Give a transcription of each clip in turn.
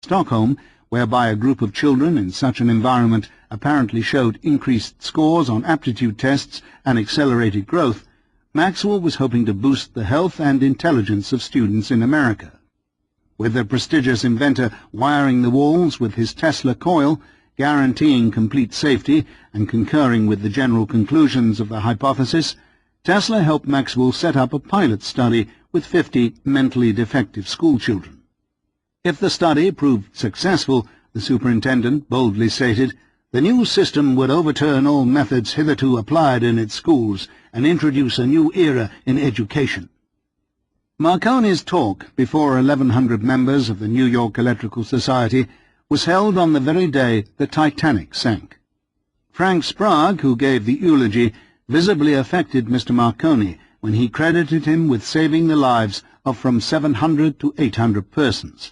Stockholm, whereby a group of children in such an environment apparently showed increased scores on aptitude tests and accelerated growth, Maxwell was hoping to boost the health and intelligence of students in America. With the prestigious inventor wiring the walls with his Tesla coil, guaranteeing complete safety and concurring with the general conclusions of the hypothesis, Tesla helped Maxwell set up a pilot study with 50 mentally defective schoolchildren. If the study proved successful, the superintendent boldly stated, the new system would overturn all methods hitherto applied in its schools and introduce a new era in education. Marconi's talk before 1,100 members of the New York Electrical Society was held on the very day the Titanic sank. Frank Sprague, who gave the eulogy, visibly affected Mr. Marconi when he credited him with saving the lives of from 700 to 800 persons.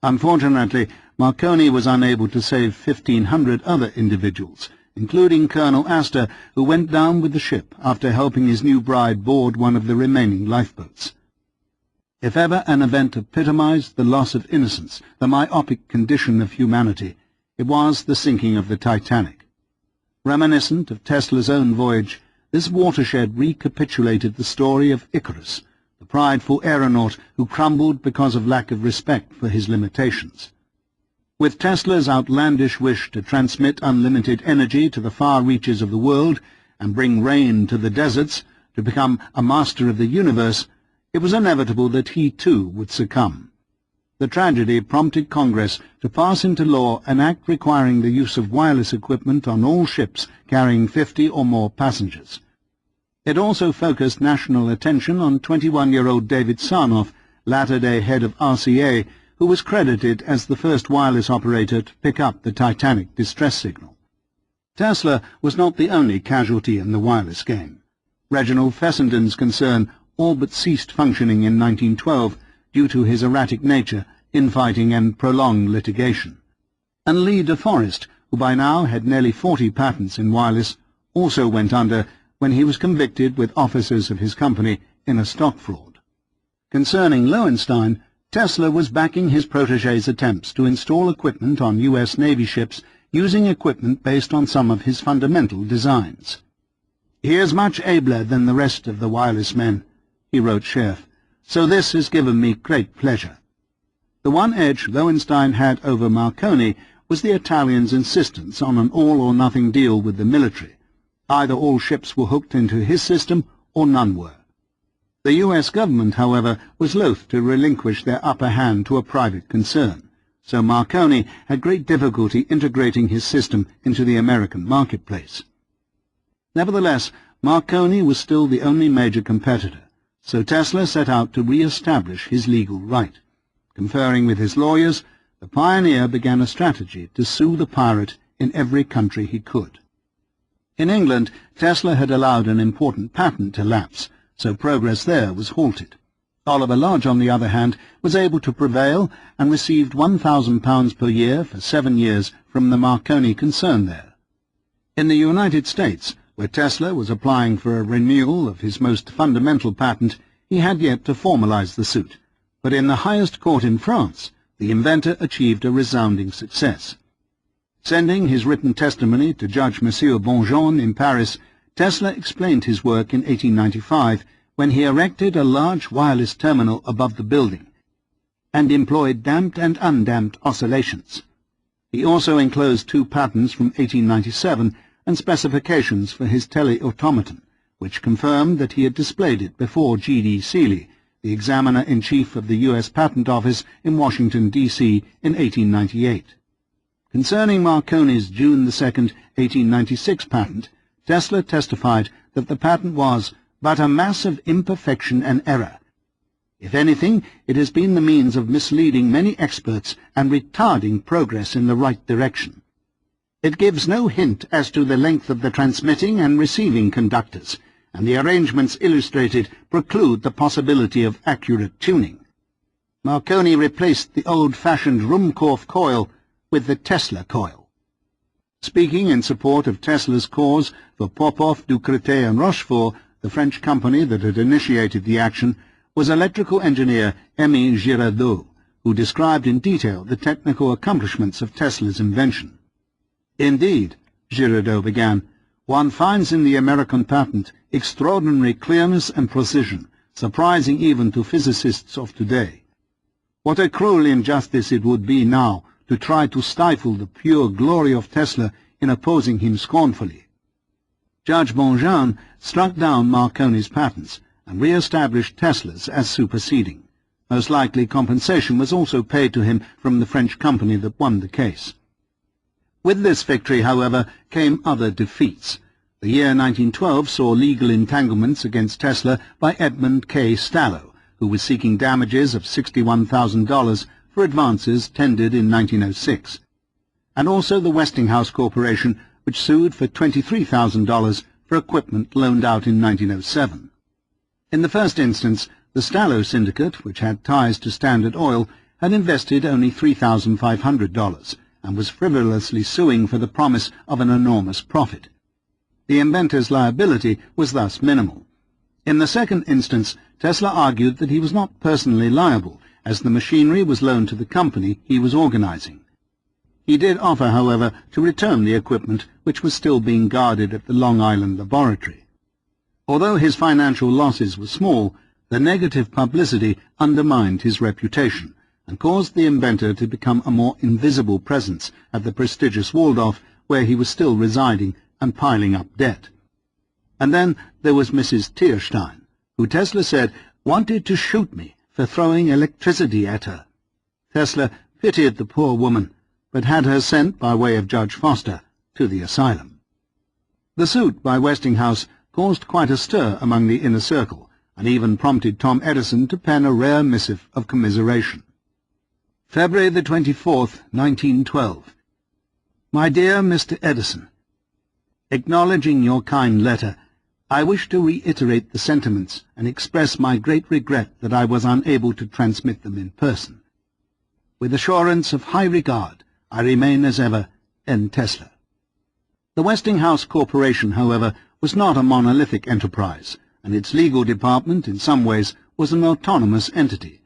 Unfortunately, Marconi was unable to save 1,500 other individuals, including Colonel Astor, who went down with the ship after helping his new bride board one of the remaining lifeboats. If ever an event epitomized the loss of innocence, the myopic condition of humanity, it was the sinking of the Titanic. Reminiscent of Tesla's own voyage, this watershed recapitulated the story of Icarus, the prideful aeronaut who crumbled because of lack of respect for his limitations. With Tesla's outlandish wish to transmit unlimited energy to the far reaches of the world and bring rain to the deserts, to become a master of the universe, it was inevitable that he too would succumb. The tragedy prompted Congress to pass into law an act requiring the use of wireless equipment on all ships carrying 50 or more passengers. It also focused national attention on 21-year-old David Sarnoff, latter-day head of RCA, who was credited as the first wireless operator to pick up the Titanic distress signal. Tesla was not the only casualty in the wireless game. Reginald Fessenden's concern all but ceased functioning in 1912 due to his erratic nature, infighting and prolonged litigation. And Lee de Forest, who by now had nearly 40 patents in wireless, also went under when he was convicted with officers of his company in a stock fraud. Concerning Lowenstein, Tesla was backing his protégé's attempts to install equipment on U.S. Navy ships using equipment based on some of his fundamental designs. "He is much abler than the rest of the wireless men," he wrote Scherf, "so this has given me great pleasure." The one edge Lowenstein had over Marconi was the Italians' insistence on an all-or-nothing deal with the military. Either all ships were hooked into his system or none were. The U.S. government, however, was loath to relinquish their upper hand to a private concern, so Marconi had great difficulty integrating his system into the American marketplace. Nevertheless, Marconi was still the only major competitor, so Tesla set out to re-establish his legal right. Conferring with his lawyers, the pioneer began a strategy to sue the pirate in every country he could. In England, Tesla had allowed an important patent to lapse, so progress there was halted. Oliver Lodge, on the other hand, was able to prevail and received £1,000 per year for 7 years from the Marconi concern there. In the United States, where Tesla was applying for a renewal of his most fundamental patent, he had yet to formalize the suit, but in the highest court in France, the inventor achieved a resounding success. Sending his written testimony to Judge Monsieur Bonjean in Paris, Tesla explained his work in 1895 when he erected a large wireless terminal above the building and employed damped and undamped oscillations. He also enclosed 2 patents from 1897 and specifications for his teleautomaton, which confirmed that he had displayed it before G.D. Seeley, the Examiner-in-Chief of the U.S. Patent Office in Washington, D.C. in 1898. Concerning Marconi's June 2, 1896 patent, Tesla testified that the patent was but a mass of imperfection and error. If anything, it has been the means of misleading many experts and retarding progress in the right direction. It gives no hint as to the length of the transmitting and receiving conductors, and the arrangements illustrated preclude the possibility of accurate tuning. Marconi replaced the old-fashioned Ruhmkorff coil with the Tesla coil. Speaking in support of Tesla's cause for Popov, Ducretet and Rochefort, the French company that had initiated the action, was electrical engineer Émile Girardot, who described in detail the technical accomplishments of Tesla's invention. "Indeed," Giraudoux began, "one finds in the American patent extraordinary clearness and precision, surprising even to physicists of today. What a cruel injustice it would be now to try to stifle the pure glory of Tesla in opposing him scornfully." Judge Bonjean struck down Marconi's patents and re-established Tesla's as superseding. Most likely compensation was also paid to him from the French company that won the case. With this victory, however, came other defeats. The year 1912 saw legal entanglements against Tesla by Edmund K. Stallo, who was seeking damages of $61,000 for advances tendered in 1906, and also the Westinghouse Corporation, which sued for $23,000 for equipment loaned out in 1907. In the first instance, the Stallo Syndicate, which had ties to Standard Oil, had invested only $3,500 and was frivolously suing for the promise of an enormous profit. The inventor's liability was thus minimal. In the second instance, Tesla argued that he was not personally liable, as the machinery was loaned to the company he was organizing. He did offer, however, to return the equipment, which was still being guarded at the Long Island laboratory. Although his financial losses were small, the negative publicity undermined his reputation and caused the inventor to become a more invisible presence at the prestigious Waldorf, where he was still residing and piling up debt. And then there was Mrs. Tierstein, who Tesla said wanted to shoot me for throwing electricity at her. Tesla pitied the poor woman, but had her sent by way of Judge Foster to the asylum. The suit by Westinghouse caused quite a stir among the inner circle, and even prompted Tom Edison to pen a rare missive of commiseration. February the 24th, 1912. My dear Mr. Edison, acknowledging your kind letter, I wish to reiterate the sentiments and express my great regret that I was unable to transmit them in person. With assurance of high regard, I remain as ever, N. Tesla. The Westinghouse Corporation, however, was not a monolithic enterprise, and its legal department in some ways was an autonomous entity.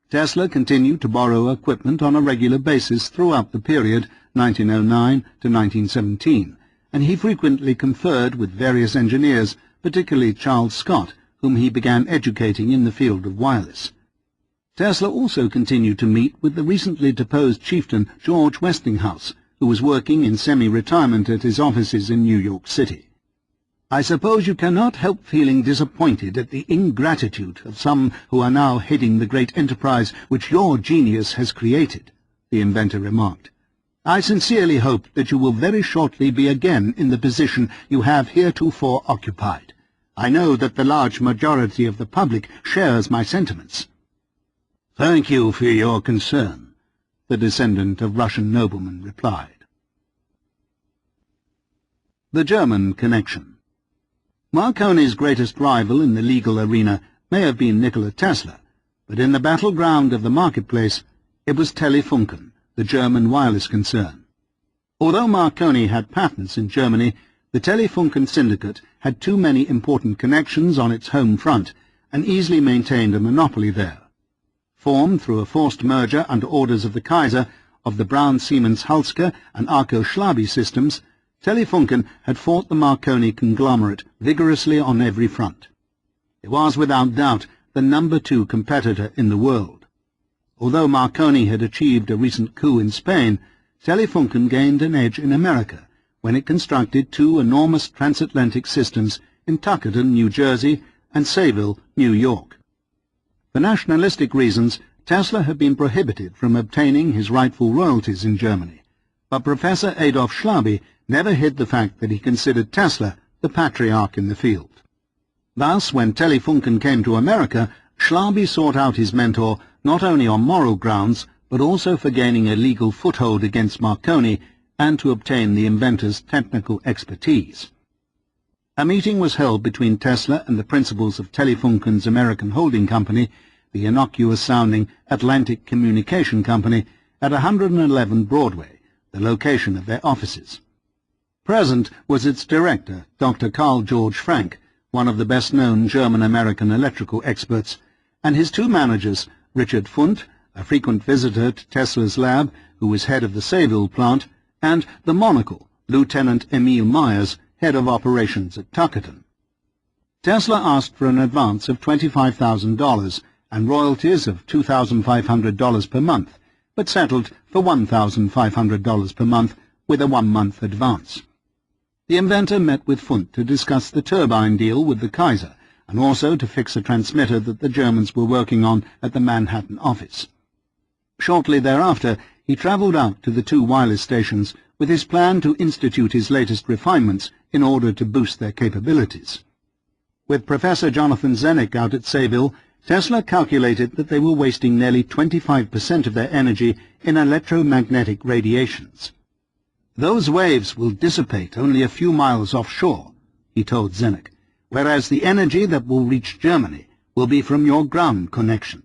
Tesla continued to borrow equipment on a regular basis throughout the period 1909 to 1917, and he frequently conferred with various engineers, particularly Charles Scott, whom he began educating in the field of wireless. Tesla also continued to meet with the recently deposed chieftain George Westinghouse, who was working in semi-retirement at his offices in New York City. I suppose you cannot help feeling disappointed at the ingratitude of some who are now heading the great enterprise which your genius has created, the inventor remarked. I sincerely hope that you will very shortly be again in the position you have heretofore occupied. I know that the large majority of the public shares my sentiments. Thank you for your concern, the descendant of Russian noblemen replied. The German Connection. Marconi's greatest rival in the legal arena may have been Nikola Tesla, but in the battleground of the marketplace it was Telefunken, the German wireless concern. Although Marconi had patents in Germany, the Telefunken syndicate had too many important connections on its home front and easily maintained a monopoly there. Formed through a forced merger under orders of the Kaiser of the Brown-Siemens-Halske and Arco-Schlaby systems, Telefunken had fought the Marconi conglomerate vigorously on every front. It was without doubt the number 2 competitor in the world. Although Marconi had achieved a recent coup in Spain, Telefunken gained an edge in America when it constructed 2 enormous transatlantic systems in Tuckerton, New Jersey, and Sayville, New York. For nationalistic reasons, Tesla had been prohibited from obtaining his rightful royalties in Germany, but Professor Adolf Schlaby never hid the fact that he considered Tesla the patriarch in the field. Thus, when Telefunken came to America, Schlaby sought out his mentor not only on moral grounds, but also for gaining a legal foothold against Marconi and to obtain the inventor's technical expertise. A meeting was held between Tesla and the principals of Telefunken's American holding company, the innocuous-sounding Atlantic Communication Company, at 111 Broadway, the location of their offices. Present was its director, Dr. Karl George Frank, one of the best-known German-American electrical experts, and his 2 managers, Richard Fundt, a frequent visitor to Tesla's lab, who was head of the Sayville plant, and the Monocle, Lieutenant Emil Myers, head of operations at Tuckerton. Tesla asked for an advance of $25,000 and royalties of $2,500 per month, but settled for $1,500 per month with a 1-month advance. The inventor met with Pfund to discuss the turbine deal with the Kaiser, and also to fix a transmitter that the Germans were working on at the Manhattan office. Shortly thereafter, he travelled out to the 2 wireless stations with his plan to institute his latest refinements in order to boost their capabilities. With Professor Jonathan Zenneck out at Sayville, Tesla calculated that they were wasting nearly 25% of their energy in electromagnetic radiations. "Those waves will dissipate only a few miles offshore," he told Zenneck, "whereas the energy that will reach Germany will be from your ground connection."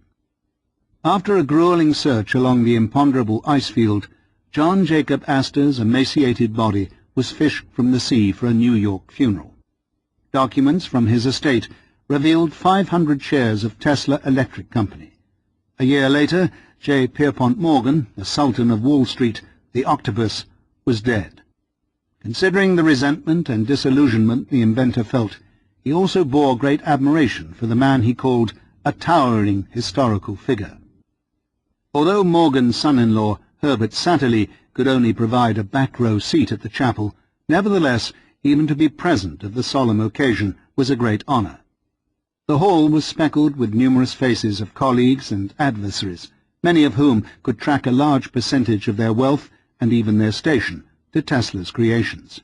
After a grueling search along the imponderable ice field, John Jacob Astor's emaciated body was fished from the sea for a New York funeral. Documents from his estate revealed 500 shares of Tesla Electric Company. A year later, J. Pierpont Morgan, the Sultan of Wall Street, the octopus, was dead. Considering the resentment and disillusionment the inventor felt, he also bore great admiration for the man he called a towering historical figure. Although Morgan's son-in-law, Herbert Satterley, could only provide a back-row seat at the chapel, nevertheless, even to be present at the solemn occasion was a great honour. The hall was speckled with numerous faces of colleagues and adversaries, many of whom could track a large percentage of their wealth and even their station to Tesla's creations.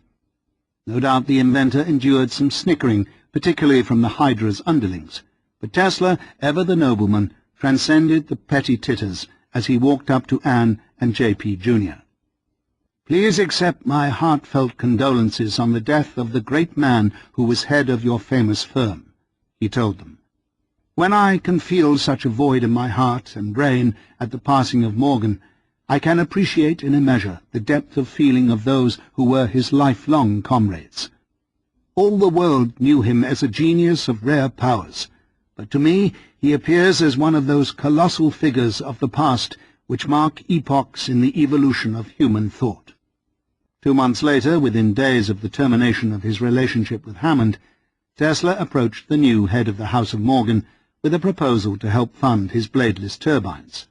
No doubt the inventor endured some snickering, particularly from the Hydra's underlings, but Tesla, ever the nobleman, transcended the petty titters as he walked up to Anne and J.P. Jr. "Please accept my heartfelt condolences on the death of the great man who was head of your famous firm," he told them. "When I can feel such a void in my heart and brain at the passing of Morgan, I can appreciate in a measure the depth of feeling of those who were his lifelong comrades. All the world knew him as a genius of rare powers, but to me he appears as one of those colossal figures of the past which mark epochs in the evolution of human thought." 2 months later, within days of the termination of his relationship with Hammond, Tesla approached the new head of the House of Morgan with a proposal to help fund his bladeless turbines.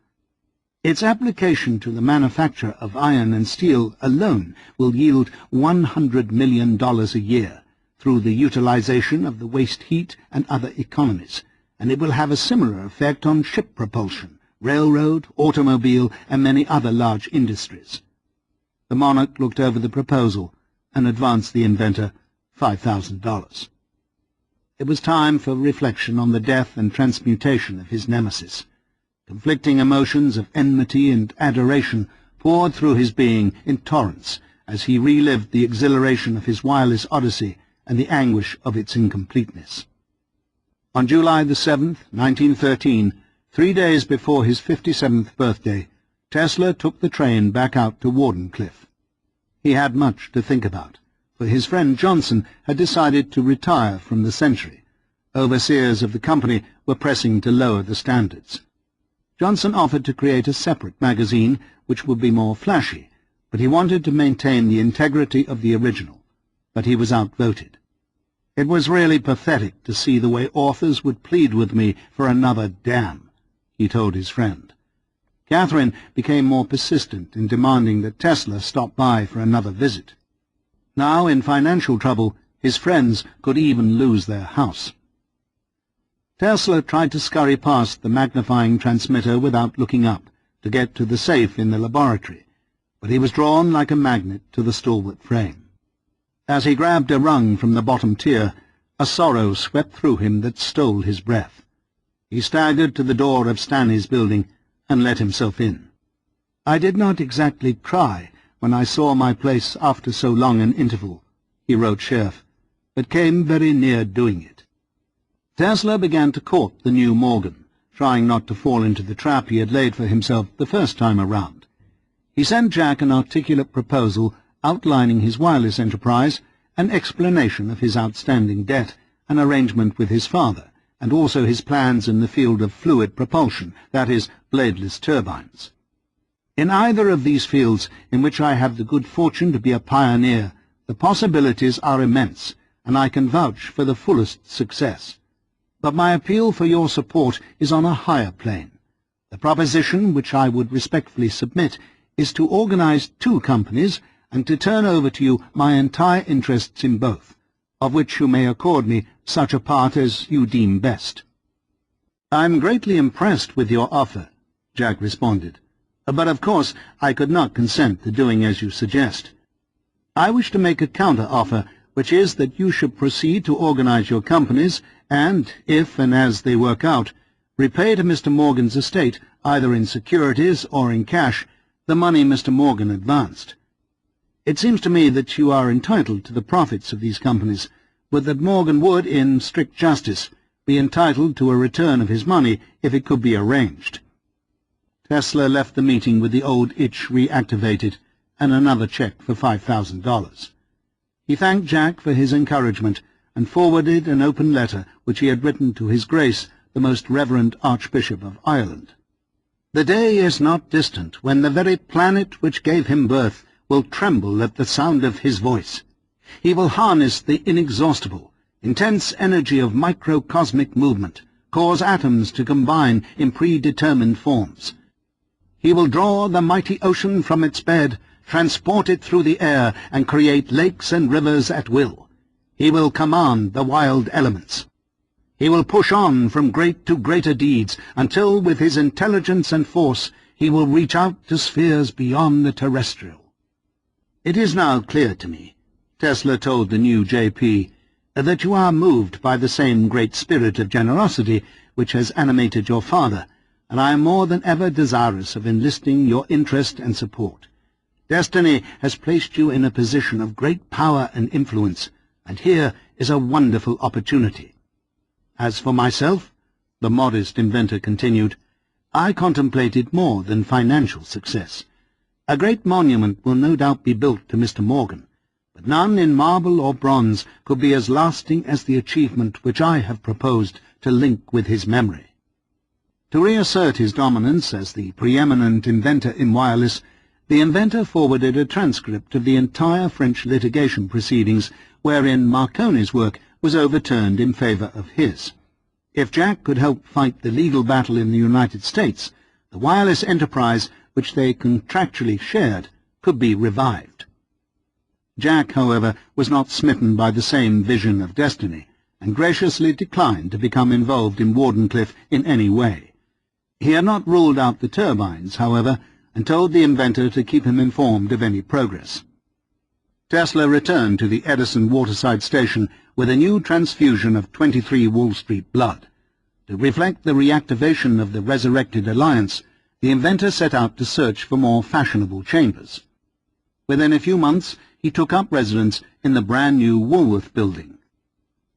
"Its application to the manufacture of iron and steel alone will yield $100 million a year through the utilization of the waste heat and other economies, and it will have a similar effect on ship propulsion, railroad, automobile, and many other large industries." The monarch looked over the proposal and advanced the inventor $5,000. It was time for reflection on the death and transmutation of his nemesis. Conflicting emotions of enmity and adoration poured through his being in torrents as he relived the exhilaration of his wireless odyssey and the anguish of its incompleteness. On July the 7th, 1913, 3 days before his 57th birthday, Tesla took the train back out to Wardenclyffe. He had much to think about, for his friend Johnson had decided to retire from the Century. Overseers of the company were pressing to lower the standards. Johnson offered to create a separate magazine which would be more flashy, but he wanted to maintain the integrity of the original. But he was outvoted. "It was really pathetic to see the way authors would plead with me for another damn," he told his friend. Catherine became more persistent in demanding that Tesla stop by for another visit. Now, in financial trouble, his friends could even lose their house. Tesla tried to scurry past the magnifying transmitter without looking up to get to the safe in the laboratory, but he was drawn like a magnet to the stalwart frame. As he grabbed a rung from the bottom tier, a sorrow swept through him that stole his breath. He staggered to the door of Stanley's building and let himself in. "I did not exactly cry when I saw my place after so long an interval," he wrote Scherf, "but came very near doing it." Tesla began to court the new Morgan, trying not to fall into the trap he had laid for himself the first time around. He sent Jack an articulate proposal outlining his wireless enterprise, an explanation of his outstanding debt, an arrangement with his father, and also his plans in the field of fluid propulsion, that is, bladeless turbines. In either of these fields in which I have the good fortune to be a pioneer, the possibilities are immense, and I can vouch for the fullest success. But my appeal for your support is on a higher plane. The proposition which I would respectfully submit is to organize 2 companies and to turn over to you my entire interests in both, of which you may accord me such a part as you deem best." "I'm greatly impressed with your offer," Jack responded, "but of course I could not consent to doing as you suggest. I wish to make a counter-offer, which is that you should proceed to organize your companies and, if and as they work out, repay to Mr. Morgan's estate, either in securities or in cash, the money Mr. Morgan advanced. It seems to me that you are entitled to the profits of these companies, but that Morgan would, in strict justice, be entitled to a return of his money if it could be arranged." Tesla left the meeting with the old itch reactivated and another check for $5,000. He thanked Jack for his encouragement and forwarded an open letter which he had written to His Grace, the Most Reverend Archbishop of Ireland. "The day is not distant when the very planet which gave him birth will tremble at the sound of his voice. He will harness the inexhaustible, intense energy of microcosmic movement, cause atoms to combine in predetermined forms. He will draw the mighty ocean from its bed, transport it through the air, and create lakes and rivers at will. He will command the wild elements. He will push on from great to greater deeds, until with his intelligence and force he will reach out to spheres beyond the terrestrial. It is now clear to me," Tesla told the new J.P., "that you are moved by the same great spirit of generosity which has animated your father, and I am more than ever desirous of enlisting your interest and support. Destiny has placed you in a position of great power and influence, and here is a wonderful opportunity. As for myself," the modest inventor continued, "I contemplated more than financial success. A great monument will no doubt be built to Mr. Morgan, but none in marble or bronze could be as lasting as the achievement which I have proposed to link with his memory." To reassert his dominance as the preeminent inventor in wireless, the inventor forwarded a transcript of the entire French litigation proceedings wherein Marconi's work was overturned in favor of his. If Jack could help fight the legal battle in the United States, the wireless enterprise which they contractually shared could be revived. Jack, however, was not smitten by the same vision of destiny, and graciously declined to become involved in Wardenclyffe in any way. He had not ruled out the turbines, however, and told the inventor to keep him informed of any progress. Tesla returned to the Edison Waterside Station with a new transfusion of 23 Wall Street blood. To reflect the reactivation of the resurrected alliance, the inventor set out to search for more fashionable chambers. Within a few months, he took up residence in the brand-new Woolworth building.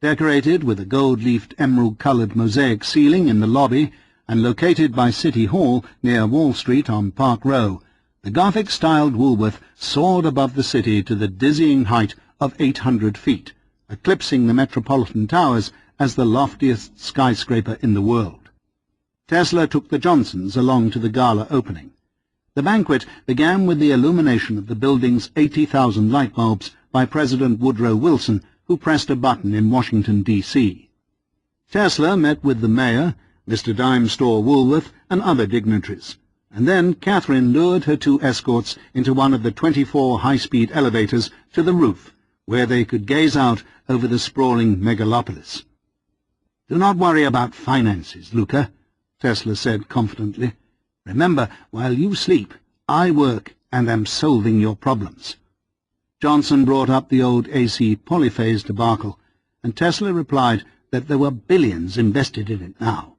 Decorated with a gold-leafed emerald-colored mosaic ceiling in the lobby and located by City Hall near Wall Street on Park Row, the Gothic-styled Woolworth soared above the city to the dizzying height of 800 feet, eclipsing the Metropolitan Towers as the loftiest skyscraper in the world. Tesla took the Johnsons along to the gala opening. The banquet began with the illumination of the building's 80,000 light bulbs by President Woodrow Wilson, who pressed a button in Washington, D.C. Tesla met with the mayor, Mr. Dime Store Woolworth, and other dignitaries, and then Catherine lured her 2 escorts into one of the 24 high-speed elevators to the roof, where they could gaze out over the sprawling megalopolis. "Do not worry about finances, Luca," Tesla said confidently. "Remember, while you sleep, I work and am solving your problems." Johnson brought up the old AC polyphase debacle, and Tesla replied that there were billions invested in it now.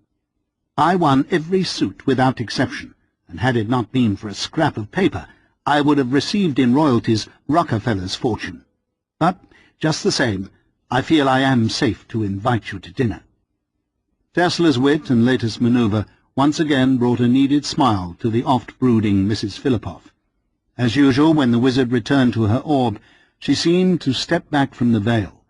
"I won every suit without exception, and had it not been for a scrap of paper, I would have received in royalties Rockefeller's fortune. But, just the same, I feel I am safe to invite you to dinner." Tesla's wit and latest maneuver once again brought a needed smile to the oft-brooding Mrs. Philipov. As usual, when the wizard returned to her orb, she seemed to step back from the veil.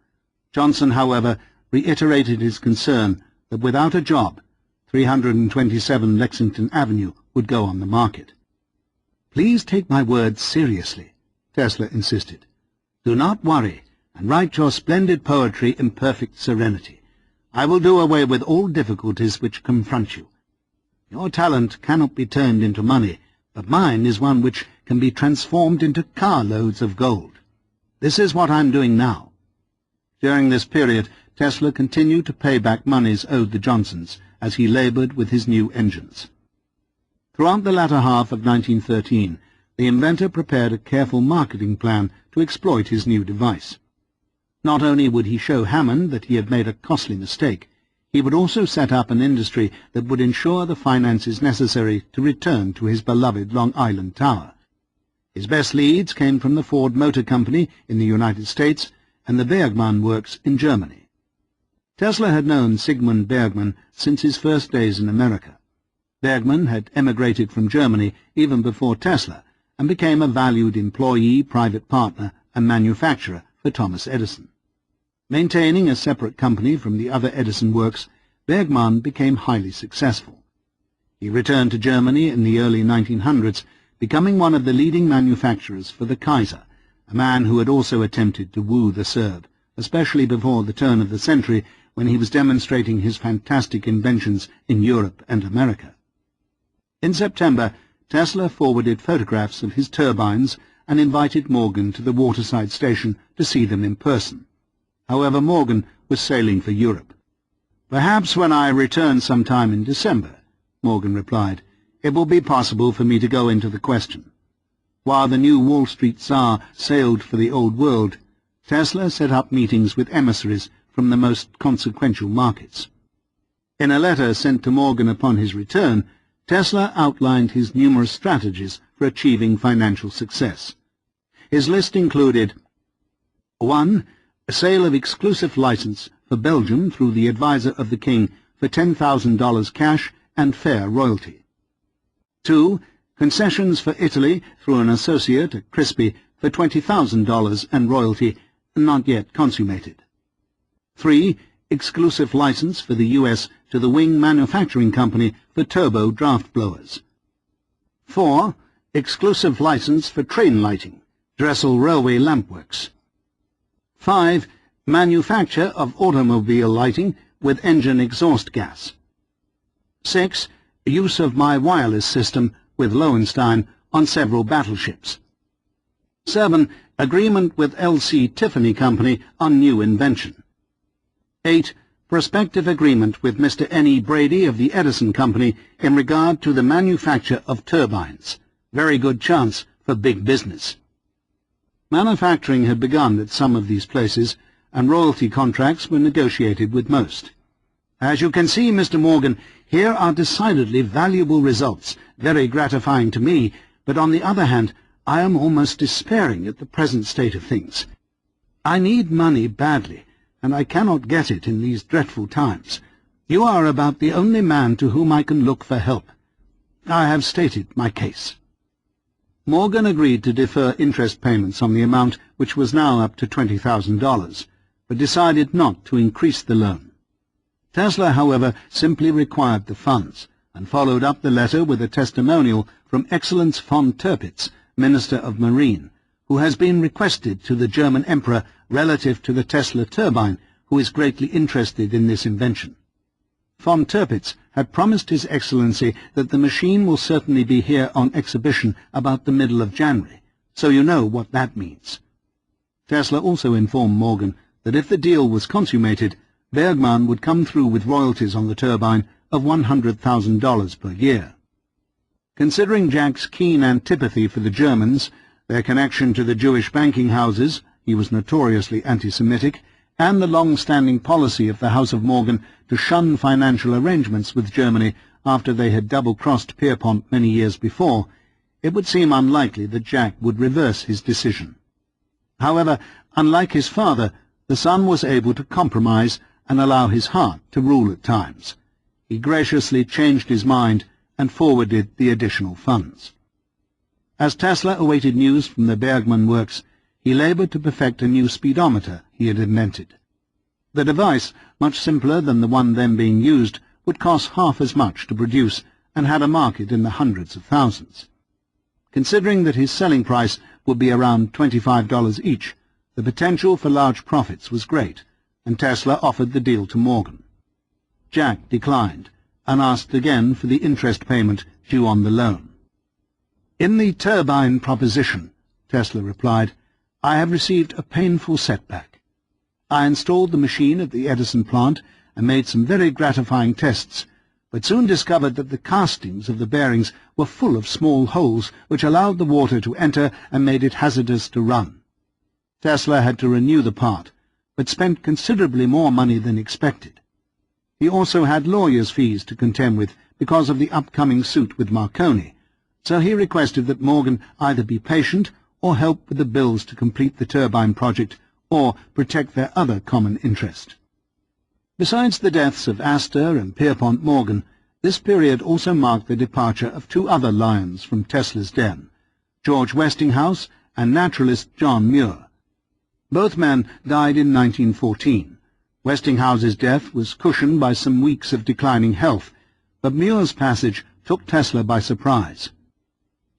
Johnson, however, reiterated his concern that without a job, 327 Lexington Avenue would go on the market. "Please take my words seriously," Tesla insisted. "Do not worry, and write your splendid poetry in perfect serenity. I will do away with all difficulties which confront you. Your talent cannot be turned into money, but mine is one which can be transformed into carloads of gold. This is what I'm doing now." During this period, Tesla continued to pay back monies owed the Johnsons as he labored with his new engines. Throughout the latter half of 1913, the inventor prepared a careful marketing plan to exploit his new device. Not only would he show Hammond that he had made a costly mistake, he would also set up an industry that would ensure the finances necessary to return to his beloved Long Island Tower. His best leads came from the Ford Motor Company in the United States and the Bergmann Works in Germany. Tesla had known Sigmund Bergmann since his first days in America. Bergmann had emigrated from Germany even before Tesla and became a valued employee, private partner, and manufacturer for Thomas Edison. Maintaining a separate company from the other Edison works, Bergmann became highly successful. He returned to Germany in the early 1900s, becoming one of the leading manufacturers for the Kaiser, a man who had also attempted to woo the Serb, especially before the turn of the century when he was demonstrating his fantastic inventions in Europe and America. In September, Tesla forwarded photographs of his turbines and invited Morgan to the waterside station to see them in person. However, Morgan was sailing for Europe. "Perhaps when I return sometime in December," Morgan replied, "it will be possible for me to go into the question." While the new Wall Street Tsar sailed for the Old World, Tesla set up meetings with emissaries from the most consequential markets. In a letter sent to Morgan upon his return, Tesla outlined his numerous strategies for achieving financial success. His list included 1. A sale of exclusive license for Belgium through the advisor of the king for $10,000 cash and fair royalty. 2. Concessions for Italy through an associate at Crispy for $20,000 and royalty not yet consummated. 3. Exclusive license for the U.S. to the Wing Manufacturing Company for turbo draft blowers. 4. Exclusive license for train lighting, Dressel Railway Lampworks. 5. Manufacture of automobile lighting with engine exhaust gas. 6. Use of my wireless system with Lowenstein on several battleships. 7. Agreement with L.C. Tiffany Company on new invention. 8. Prospective agreement with Mr. N.E. Brady of the Edison Company in regard to the manufacture of turbines. Very good chance for big business. Manufacturing had begun at some of these places, and royalty contracts were negotiated with most. "As you can see, Mr. Morgan, here are decidedly valuable results, very gratifying to me, but on the other hand, I am almost despairing at the present state of things. I need money badly, and I cannot get it in these dreadful times. You are about the only man to whom I can look for help. I have stated my case." Morgan agreed to defer interest payments on the amount, which was now up to $20,000, but decided not to increase the loan. Tesla, however, simply required the funds, and followed up the letter with a testimonial from Excellence von Tirpitz, Minister of Marine, who has been requested to the German Emperor relative to the Tesla turbine, who is greatly interested in this invention. Von Tirpitz had promised His Excellency that the machine will certainly be here on exhibition about the middle of January, so you know what that means. Tesla also informed Morgan that if the deal was consummated, Bergmann would come through with royalties on the turbine of $100,000 per year. Considering Jack's keen antipathy for the Germans, their connection to the Jewish banking houses — he was notoriously anti-Semitic — and the long-standing policy of the House of Morgan to shun financial arrangements with Germany after they had double-crossed Pierpont many years before, it would seem unlikely that Jack would reverse his decision. However, unlike his father, the son was able to compromise and allow his heart to rule at times. He graciously changed his mind and forwarded the additional funds. As Tesla awaited news from the Bergmann Works, he labored to perfect a new speedometer he had invented. The device, much simpler than the one then being used, would cost half as much to produce and had a market in the hundreds of thousands. Considering that his selling price would be around $25 each, the potential for large profits was great, and Tesla offered the deal to Morgan. Jack declined and asked again for the interest payment due on the loan. "In the turbine proposition," Tesla replied, "I have received a painful setback. I installed the machine at the Edison plant and made some very gratifying tests, but soon discovered that the castings of the bearings were full of small holes which allowed the water to enter and made it hazardous to run. Tesla had to renew the part, but spent considerably more money than expected. He also had lawyers' fees to contend with because of the upcoming suit with Marconi, so he requested that Morgan either be patient or help with the bills to complete the turbine project or protect their other common interest." Besides the deaths of Astor and Pierpont Morgan, this period also marked the departure of two other lions from Tesla's den, George Westinghouse and naturalist John Muir. Both men died in 1914. Westinghouse's death was cushioned by some weeks of declining health, but Muir's passage took Tesla by surprise.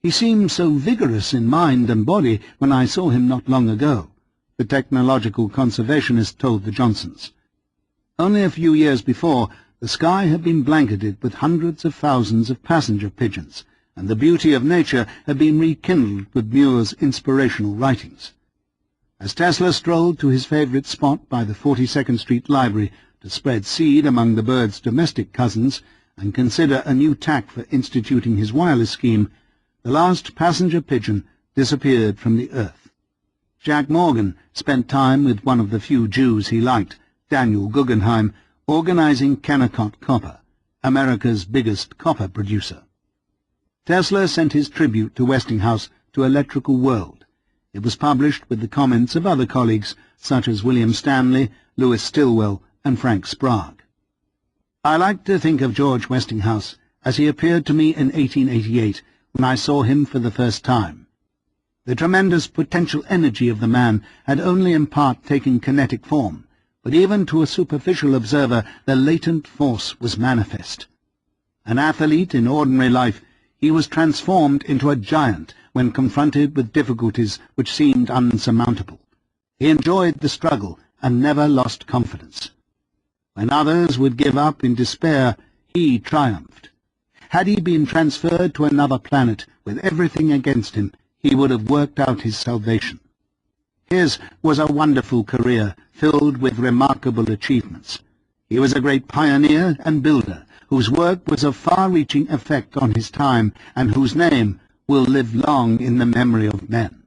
"He seemed so vigorous in mind and body when I saw him not long ago," the technological conservationist told the Johnsons. Only a few years before, the sky had been blanketed with hundreds of thousands of passenger pigeons, and the beauty of nature had been rekindled with Muir's inspirational writings. As Tesla strolled to his favorite spot by the 42nd Street Library to spread seed among the bird's domestic cousins and consider a new tack for instituting his wireless scheme, the last passenger pigeon disappeared from the earth. Jack Morgan spent time with one of the few Jews he liked, Daniel Guggenheim, organizing Kennecott Copper, America's biggest copper producer. Tesla sent his tribute to Westinghouse to Electrical World. It was published with the comments of other colleagues such as William Stanley, Louis Stilwell, and Frank Sprague. "I like to think of George Westinghouse as he appeared to me in 1888 when I saw him for the first time. The tremendous potential energy of the man had only in part taken kinetic form, but even to a superficial observer the latent force was manifest. An athlete in ordinary life, he was transformed into a giant when confronted with difficulties which seemed unsurmountable. He enjoyed the struggle and never lost confidence. When others would give up in despair, he triumphed. Had he been transferred to another planet with everything against him, he would have worked out his salvation. His was a wonderful career filled with remarkable achievements. He was a great pioneer and builder, whose work was of far-reaching effect on his time and whose name will live long in the memory of men."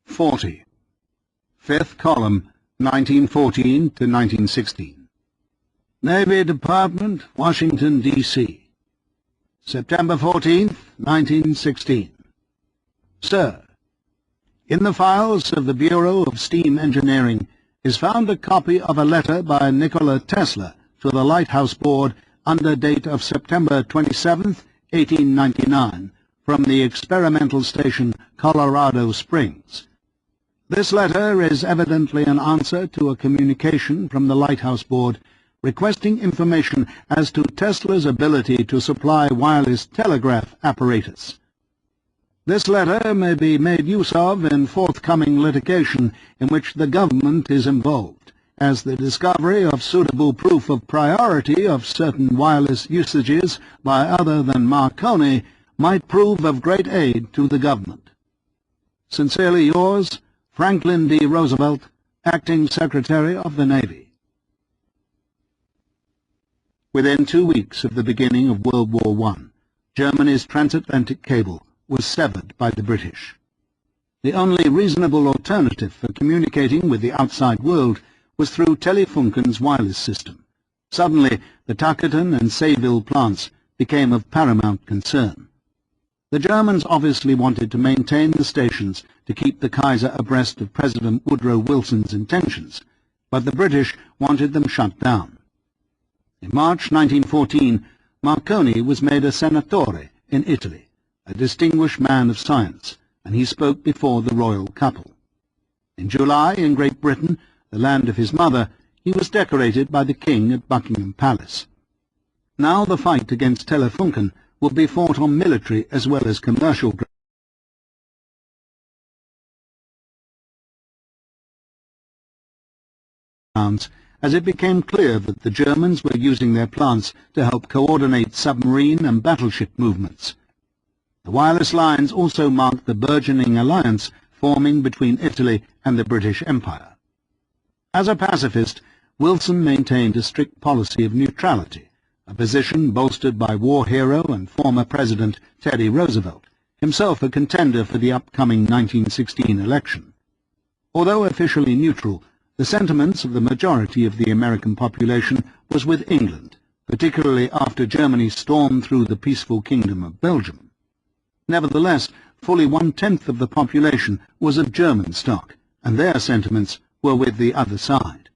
40. Fifth column, 1914 to 1916. Navy Department, Washington, D.C. September 14th, 1916. Sir, in the files of the Bureau of Steam Engineering is found a copy of a letter by Nikola Tesla to the Lighthouse Board under date of September 27th, 1899, from the experimental station Colorado Springs. This letter is evidently an answer to a communication from the Lighthouse Board requesting information as to Tesla's ability to supply wireless telegraph apparatus. This letter may be made use of in forthcoming litigation in which the government is involved, as the discovery of suitable proof of priority of certain wireless usages by other than Marconi might prove of great aid to the government. Sincerely yours, Franklin D. Roosevelt, Acting Secretary of the Navy. Within 2 weeks of the beginning of World War I, Germany's transatlantic cable was severed by the British. The only reasonable alternative for communicating with the outside world was through Telefunken's wireless system. Suddenly, the Tuckerton and Sayville plants became of paramount concern. The Germans obviously wanted to maintain the stations to keep the Kaiser abreast of President Woodrow Wilson's intentions, but the British wanted them shut down. In March 1914, Marconi was made a senatore in Italy, a distinguished man of science, and he spoke before the royal couple. In July, in Great Britain, the land of his mother, he was decorated by the King at Buckingham Palace. Now the fight against Telefunken would be fought on military as well as commercial grounds, as it became clear that the Germans were using their plants to help coordinate submarine and battleship movements. The wireless lines also marked the burgeoning alliance forming between Italy and the British Empire. As a pacifist, Wilson maintained a strict policy of neutrality, a position bolstered by war hero and former President Teddy Roosevelt, himself a contender for the upcoming 1916 election. Although officially neutral, the sentiments of the majority of the American population was with England, particularly after Germany stormed through the peaceful Kingdom of Belgium. Nevertheless, fully 1/10 of the population was of German stock, and their sentiments were with the other side.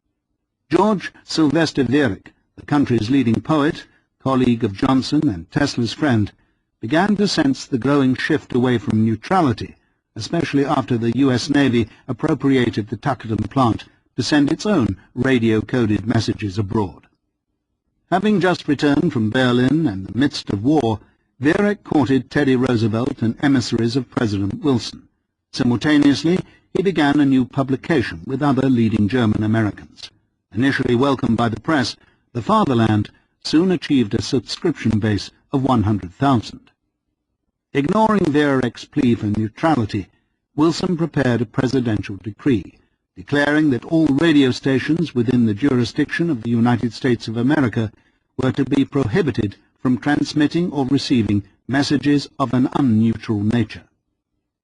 George Sylvester Viereck, the country's leading poet, colleague of Johnson and Tesla's friend, began to sense the growing shift away from neutrality, especially after the U.S. Navy appropriated the Tuckerton plant to send its own radio-coded messages abroad. Having just returned from Berlin and the midst of war, Viereck courted Teddy Roosevelt and emissaries of President Wilson. Simultaneously, he began a new publication with other leading German Americans. Initially welcomed by the press, The Fatherland soon achieved a subscription base of 100,000. Ignoring Viereck's plea for neutrality, Wilson prepared a presidential decree, declaring that all radio stations within the jurisdiction of the United States of America were to be prohibited from transmitting or receiving messages of an unneutral nature.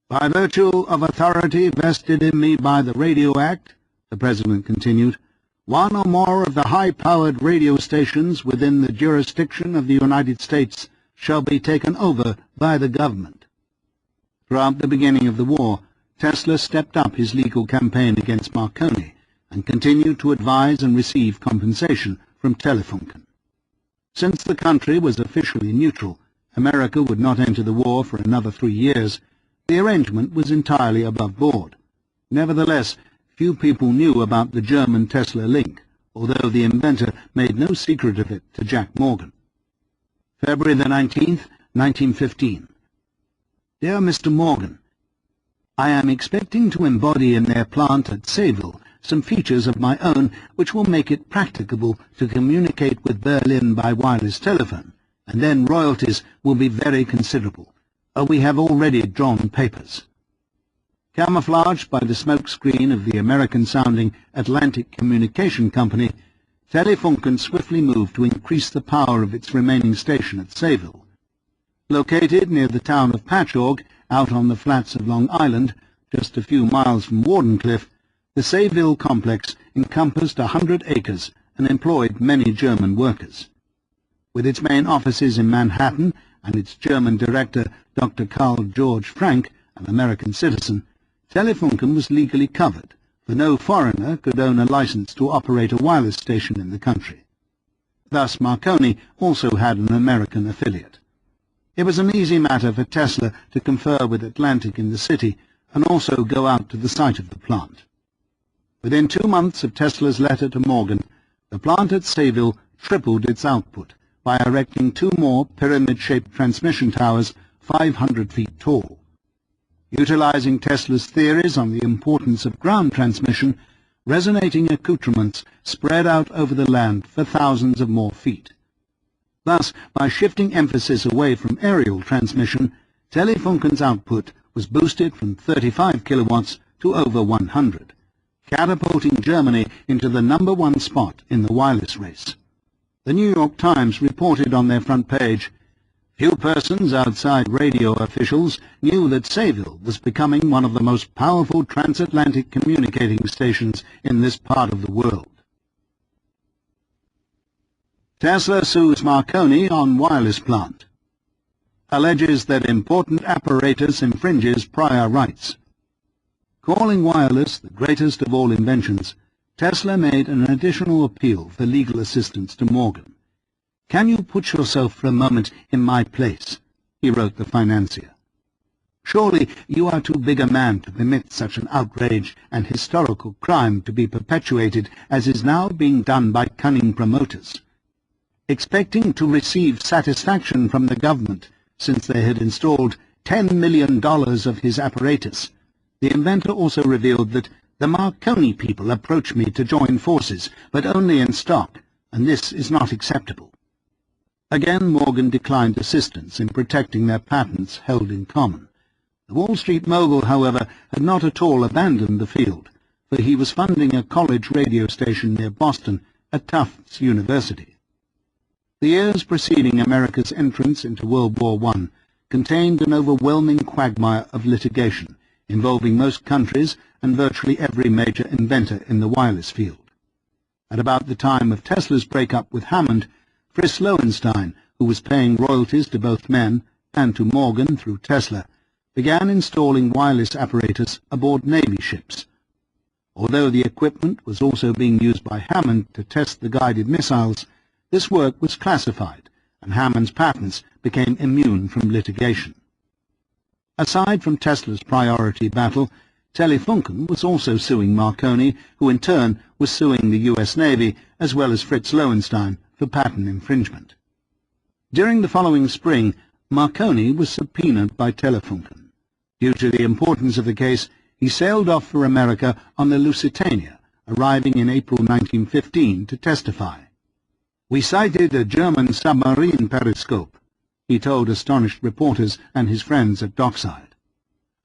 By virtue of authority vested in me by the Radio Act, the President continued, one or more of the high-powered radio stations within the jurisdiction of the United States shall be taken over by the government. Throughout the beginning of the war, Tesla stepped up his legal campaign against Marconi and continued to advise and receive compensation from Telefunken. Since the country was officially neutral, America would not enter the war for another 3 years, the arrangement was entirely above board. Nevertheless, few people knew about the German Tesla link, although the inventor made no secret of it to Jack Morgan. February the 19th, 1915. Dear Mr. Morgan, I am expecting to embody in their plant at Sayville some features of my own which will make it practicable to communicate with Berlin by wireless telephone, and then royalties will be very considerable. We have already drawn papers. Camouflaged by the smoke screen of the American-sounding Atlantic Communication Company, Telefunken swiftly moved to increase the power of its remaining station at Sayville. Located near the town of Patchogue, out on the flats of Long Island, just a few miles from Wardenclyffe, the Sayville complex encompassed 100 acres and employed many German workers. With its main offices in Manhattan and its German director, Dr. Karl George Frank, an American citizen, Telefunken was legally covered, for no foreigner could own a license to operate a wireless station in the country. Thus Marconi also had an American affiliate. It was an easy matter for Tesla to confer with Atlantic in the city and also go out to the site of the plant. Within 2 months of Tesla's letter to Morgan, the plant at Sayville tripled its output by erecting 2 more pyramid-shaped transmission towers 500 feet tall. Utilizing Tesla's theories on the importance of ground transmission, resonating accoutrements spread out over the land for thousands of more feet. Thus, by shifting emphasis away from aerial transmission, Telefunken's output was boosted from 35 kilowatts to over 100, catapulting Germany into the #1 spot in the wireless race. The New York Times reported on their front page, few persons outside radio officials knew that Sayville was becoming one of the most powerful transatlantic communicating stations in this part of the world. Tesla sues Marconi on wireless plant. Alleges that important apparatus infringes prior rights. Calling wireless the greatest of all inventions, Tesla made an additional appeal for legal assistance to Morgan. Can you put yourself for a moment in my place? He wrote the financier. Surely you are too big a man to permit such an outrage and historical crime to be perpetuated as is now being done by cunning promoters. Expecting to receive satisfaction from the government, since they had installed $10 million of his apparatus, the inventor also revealed that the Marconi people approached me to join forces, but only in stock, and this is not acceptable. Again Morgan declined assistance in protecting their patents held in common. The Wall Street mogul, however, had not at all abandoned the field, for he was funding a college radio station near Boston at Tufts University. The years preceding America's entrance into World War I contained an overwhelming quagmire of litigation involving most countries and virtually every major inventor in the wireless field. At about the time of Tesla's breakup with Hammond, Fritz Lowenstein, who was paying royalties to both men and to Morgan through Tesla, began installing wireless apparatus aboard Navy ships. Although the equipment was also being used by Hammond to test the guided missiles, this work was classified, and Hammond's patents became immune from litigation. Aside from Tesla's priority battle, Telefunken was also suing Marconi, who in turn was suing the U.S. Navy as well as Fritz Lowenstein for patent infringement. During the following spring, Marconi was subpoenaed by Telefunken. Due to the importance of the case, he sailed off for America on the Lusitania, arriving in April 1915 to testify. "We sighted a German submarine periscope," he told astonished reporters and his friends at dockside.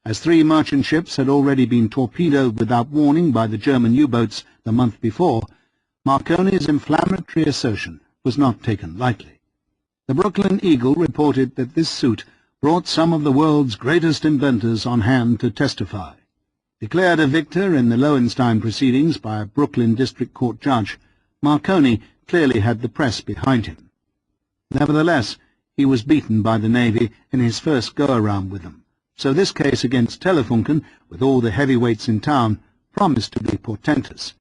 As 3 merchant ships had already been torpedoed without warning by the German U-boats the month before, Marconi's inflammatory assertion was not taken lightly. The Brooklyn Eagle reported that this suit brought some of the world's greatest inventors on hand to testify. Declared a victor in the Lowenstein proceedings by a Brooklyn District Court judge, Marconi clearly had the press behind him. Nevertheless, he was beaten by the Navy in his first go-around with them, so this case against Telefunken, with all the heavyweights in town, promised to be portentous.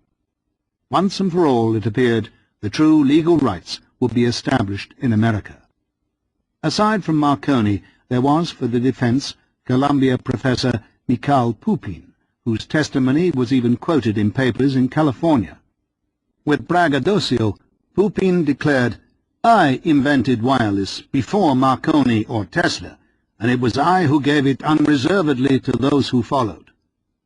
Once and for all, it appeared, the true legal rights would be established in America. Aside from Marconi, there was, for the defense, Columbia professor Mikhail Pupin, whose testimony was even quoted in papers in California. With braggadocio, Pupin declared, "I invented wireless before Marconi or Tesla, and it was I who gave it unreservedly to those who followed.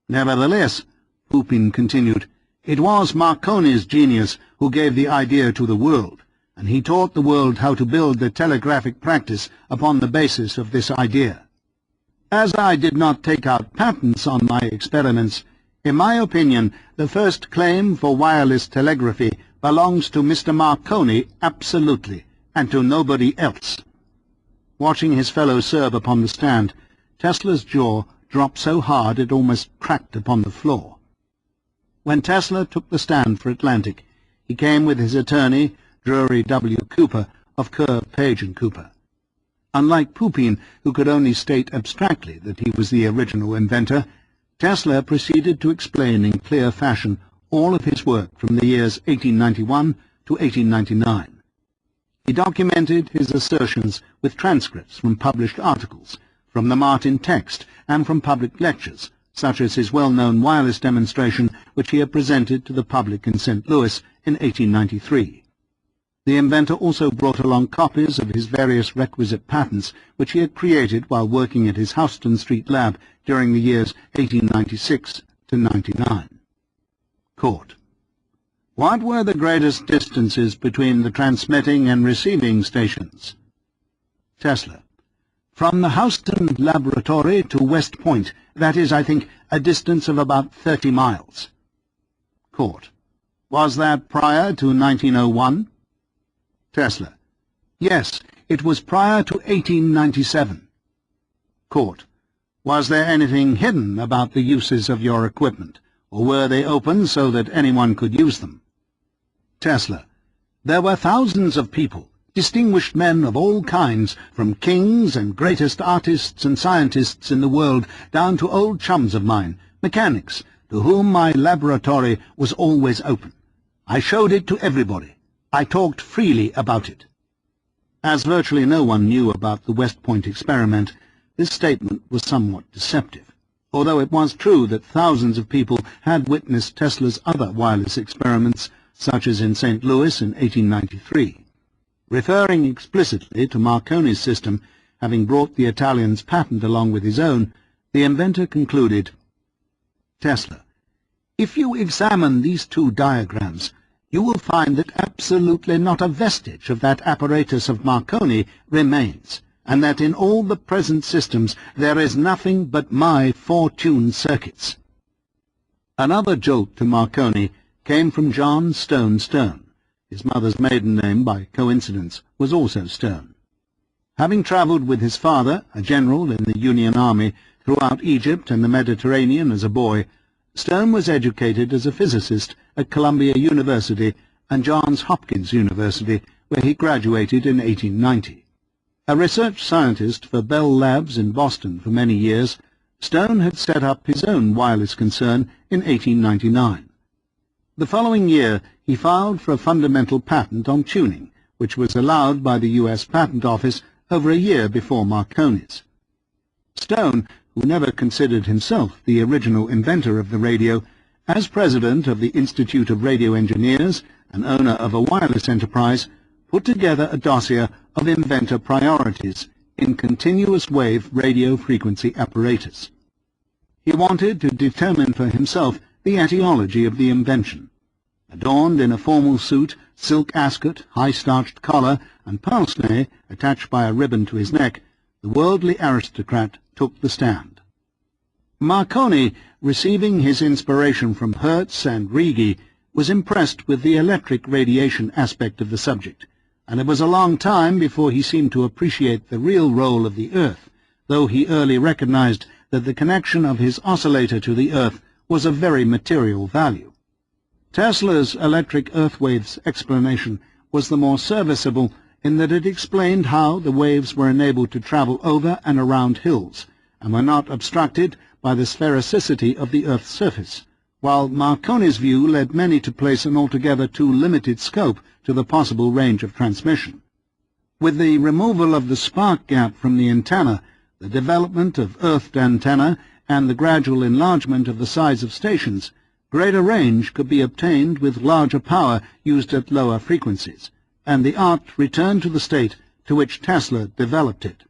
Nevertheless," Pupin continued, "it was Marconi's genius who gave the idea to the world, and he taught the world how to build the telegraphic practice upon the basis of this idea. As I did not take out patents on my experiments, in my opinion, the first claim for wireless telegraphy belongs to Mr. Marconi absolutely, and to nobody else." Watching his fellow serve upon the stand, Tesla's jaw dropped so hard it almost cracked upon the floor. When Tesla took the stand for Atlantic, he came with his attorney, Drury W. Cooper, of Kerr, Page & Cooper. Unlike Pupin, who could only state abstractly that he was the original inventor, Tesla proceeded to explain in clear fashion all of his work from the years 1891 to 1899. He documented his assertions with transcripts from published articles, from the Martin text, and from public lectures, such as his well-known wireless demonstration which he had presented to the public in St. Louis in 1893. The inventor also brought along copies of his various requisite patents which he had created while working at his Houston Street lab during the years 1896 to 99. Court: What were the greatest distances between the transmitting and receiving stations? Tesla: From the Houston laboratory to West Point, that is, I think, a distance of about 30 miles. Court: Was that prior to 1901? Tesla: Yes, it was prior to 1897. Court: Was there anything hidden about the uses of your equipment, or were they open so that anyone could use them? Tesla: There were thousands of people, distinguished men of all kinds, from kings and greatest artists and scientists in the world down to old chums of mine, mechanics, to whom my laboratory was always open. I showed it to everybody. I talked freely about it. As virtually no one knew about the West Point experiment, this statement was somewhat deceptive, although it was true that thousands of people had witnessed Tesla's other wireless experiments, such as in St. Louis in 1893. Referring explicitly to Marconi's system, having brought the Italian's patent along with his own, the inventor concluded, Tesla, if you examine these two diagrams, you will find that absolutely not a vestige of that apparatus of Marconi remains, and that in all the present systems there is nothing but my four-tuned circuits. Another jolt to Marconi came from John Stone Stone. His mother's maiden name, by coincidence, was also Stone. Having travelled with his father, a general in the Union Army, throughout Egypt and the Mediterranean as a boy, Stone was educated as a physicist at Columbia University and Johns Hopkins University, where he graduated in 1890. A research scientist for Bell Labs in Boston for many years, Stone had set up his own wireless concern in 1899. The following year, he filed for a fundamental patent on tuning, which was allowed by the U.S. Patent Office over a year before Marconi's. Stone, who never considered himself the original inventor of the radio, as president of the Institute of Radio Engineers and owner of a wireless enterprise, put together a dossier of inventor priorities in continuous wave radio frequency apparatus. He wanted to determine for himself the etiology of the invention. Adorned in a formal suit, silk ascot, high-starched collar, and pince-nez attached by a ribbon to his neck, the worldly aristocrat took the stand. Marconi, receiving his inspiration from Hertz and Righi, was impressed with the electric radiation aspect of the subject, and it was a long time before he seemed to appreciate the real role of the Earth, though he early recognized that the connection of his oscillator to the Earth was of very material value. Tesla's electric earth waves explanation was the more serviceable in that it explained how the waves were enabled to travel over and around hills, and were not obstructed by the sphericity of the Earth's surface, while Marconi's view led many to place an altogether too limited scope to the possible range of transmission. With the removal of the spark gap from the antenna, the development of earthed antenna, and the gradual enlargement of the size of stations, greater range could be obtained with larger power used at lower frequencies, and the art returned to the state to which Tesla developed it.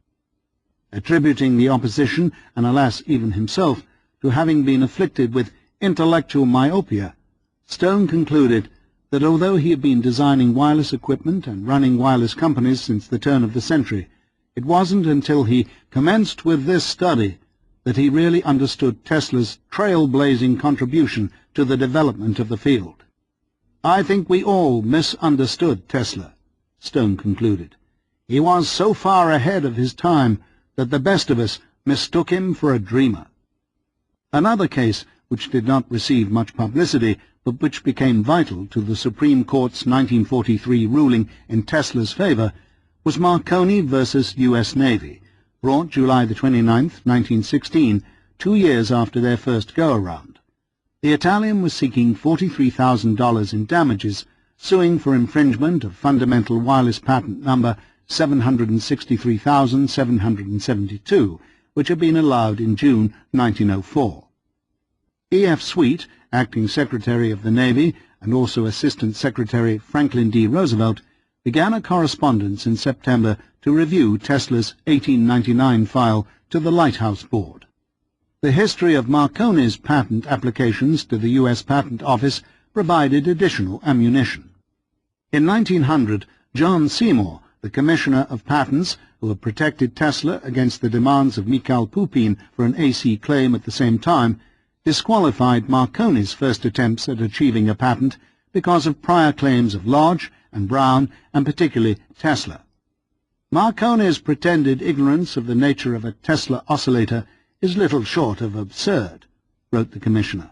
Attributing the opposition, and alas even himself, to having been afflicted with intellectual myopia, Stone concluded that although he had been designing wireless equipment and running wireless companies since the turn of the century, it wasn't until he commenced with this study that he really understood Tesla's trailblazing contribution to the development of the field. I think we all misunderstood Tesla, Stone concluded. He was so far ahead of his time that the best of us mistook him for a dreamer. Another case, which did not receive much publicity, but which became vital to the Supreme Court's 1943 ruling in Tesla's favor, was Marconi versus U.S. Navy, brought July the 29th, 1916, 2 years after their first go-around. The Italian was seeking $43,000 in damages, suing for infringement of fundamental wireless patent number 763,772, which had been allowed in June 1904. E.F. Sweet, acting Secretary of the Navy and also Assistant Secretary Franklin D. Roosevelt, began a correspondence in September to review Tesla's 1899 file to the Lighthouse Board. The history of Marconi's patent applications to the U.S. Patent Office provided additional ammunition. In 1900, John Seymour, the Commissioner of Patents, who had protected Tesla against the demands of Mikhail Pupin for an AC claim at the same time, disqualified Marconi's first attempts at achieving a patent because of prior claims of Lodge and Brown, and particularly Tesla. Marconi's pretended ignorance of the nature of a Tesla oscillator is little short of absurd, wrote the Commissioner.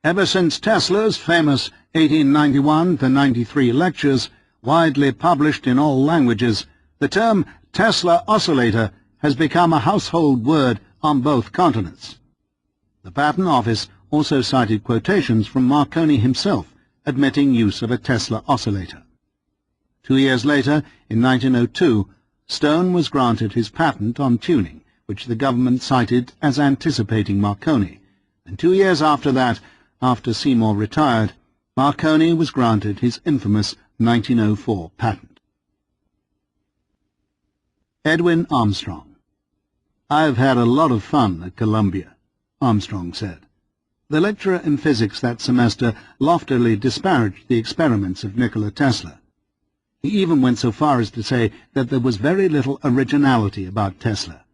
Ever since Tesla's famous 1891-93 lectures, widely published in all languages, the term Tesla oscillator has become a household word on both continents. The Patent Office also cited quotations from Marconi himself admitting use of a Tesla oscillator. 2 years later, in 1902, Stone was granted his patent on tuning, which the government cited as anticipating Marconi, and 2 years after that, after Seymour retired, Marconi was granted his infamous 1904 patent. Edwin Armstrong. "I've had a lot of fun at Columbia," Armstrong said. The lecturer in physics that semester loftily disparaged the experiments of Nikola Tesla. He even went so far as to say that there was very little originality about Tesla.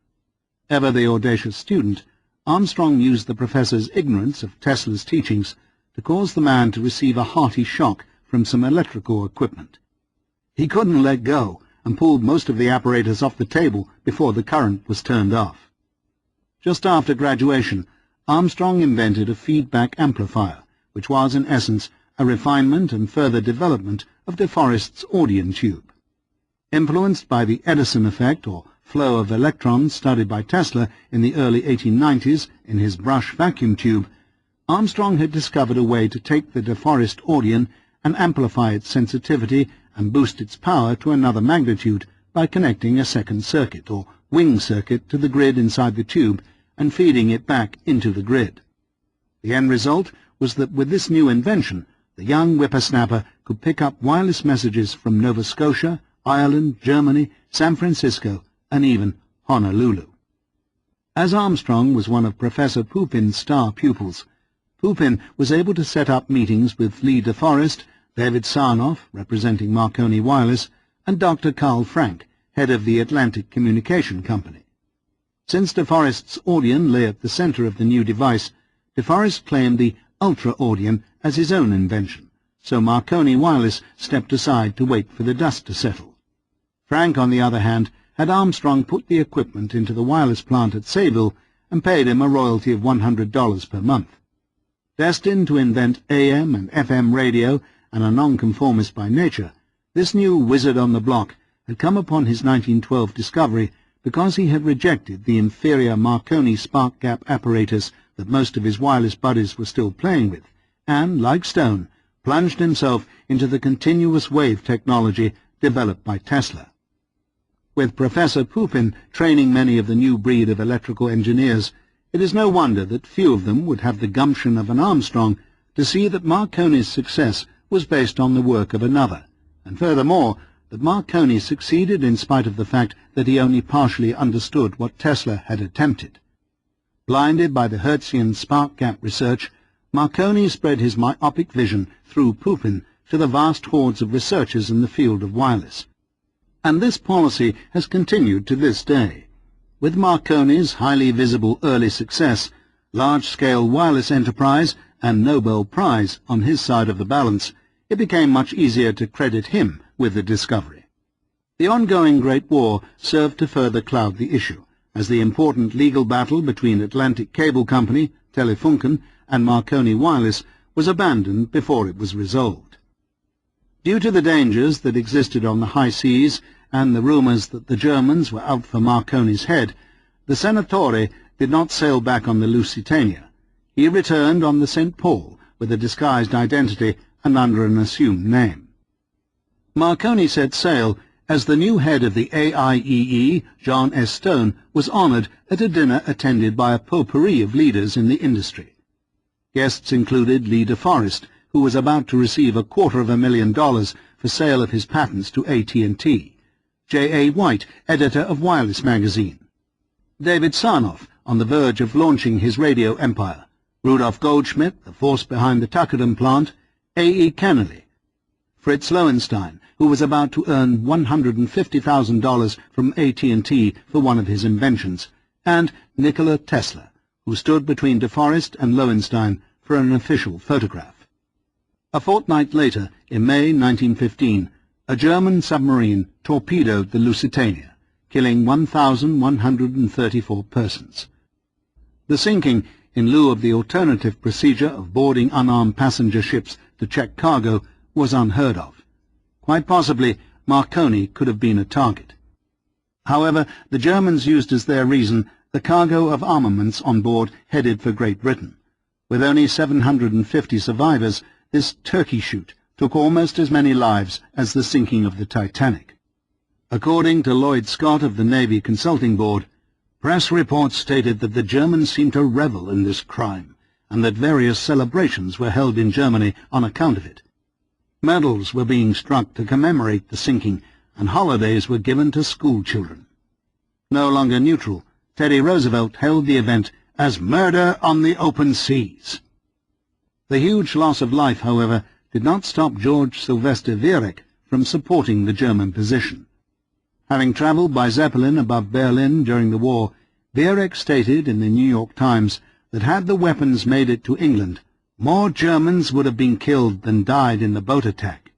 Ever the audacious student, Armstrong used the professor's ignorance of Tesla's teachings to cause the man to receive a hearty shock from some electrical equipment. He couldn't let go and pulled most of the apparatus off the table before the current was turned off. Just after graduation, Armstrong invented a feedback amplifier, which was, in essence, a refinement and further development of de Forest's Audion tube. Influenced by the Edison effect, or flow of electrons studied by Tesla in the early 1890s in his brush vacuum tube, Armstrong had discovered a way to take the de Forest Audion and amplify its sensitivity and boost its power to another magnitude by connecting a second circuit, or wing circuit, to the grid inside the tube and feeding it back into the grid. The end result was that with this new invention, the young whippersnapper could pick up wireless messages from Nova Scotia, Ireland, Germany, San Francisco, and even Honolulu. As Armstrong was one of Professor Pupin's star pupils, Pupin was able to set up meetings with Lee de Forest, David Sarnoff, representing Marconi Wireless, and Dr. Carl Frank, head of the Atlantic Communication Company. Since de Forest's Audion lay at the center of the new device, de Forest claimed the Ultra Audion as his own invention, so Marconi Wireless stepped aside to wait for the dust to settle. Frank, on the other hand, had Armstrong put the equipment into the wireless plant at Sayville and paid him a royalty of $100 per month. Destined to invent AM and FM radio and a nonconformist by nature, this new wizard on the block had come upon his 1912 discovery because he had rejected the inferior Marconi spark gap apparatus that most of his wireless buddies were still playing with, and, like Stone, plunged himself into the continuous wave technology developed by Tesla. With Professor Pupin training many of the new breed of electrical engineers, it is no wonder that few of them would have the gumption of an Armstrong to see that Marconi's success was based on the work of another, and furthermore, that Marconi succeeded in spite of the fact that he only partially understood what Tesla had attempted. Blinded by the Hertzian spark gap research, Marconi spread his myopic vision through Pupin to the vast hordes of researchers in the field of wireless. And this policy has continued to this day. With Marconi's highly visible early success, large-scale wireless enterprise, and Nobel Prize on his side of the balance, it became much easier to credit him with the discovery. The ongoing Great War served to further cloud the issue, as the important legal battle between Atlantic Cable Company, Telefunken, and Marconi Wireless was abandoned before it was resolved. Due to the dangers that existed on the high seas and the rumors that the Germans were out for Marconi's head, the Senatore did not sail back on the Lusitania. He returned on the St. Paul with a disguised identity and under an assumed name. Marconi set sail as the new head of the AIEE, John S. Stone, was honored at a dinner attended by a potpourri of leaders in the industry. Guests included Lee de Forest, who was about to receive $250,000 for sale of his patents to AT&T, J. A. White, editor of Wireless magazine, David Sarnoff, on the verge of launching his radio empire, Rudolf Goldschmidt, the force behind the Tuckerton plant, A. E. Kennelly, Fritz Lowenstein, who was about to earn $150,000 from AT&T for one of his inventions, and Nikola Tesla, who stood between de Forest and Lowenstein for an official photograph. A fortnight later, in May 1915, a German submarine torpedoed the Lusitania, killing 1,134 persons. The sinking, in lieu of the alternative procedure of boarding unarmed passenger ships to check cargo, was unheard of. Quite possibly, Marconi could have been a target. However, the Germans used as their reason the cargo of armaments on board headed for Great Britain. With only 750 survivors, this turkey shoot took almost as many lives as the sinking of the Titanic. According to Lloyd Scott of the Navy Consulting Board, Press reports stated that the Germans seemed to revel in this crime, and that various celebrations were held in Germany on account of it. Medals were being struck to commemorate the sinking, and holidays were given to school children. No longer neutral, Teddy Roosevelt hailed the event as murder on the open seas. The huge loss of life, however, did not stop George Sylvester Viereck from supporting the German position. Having travelled by Zeppelin above Berlin during the war, Viereck stated in the New York Times that had the weapons made it to England, more Germans would have been killed than died in the boat attack.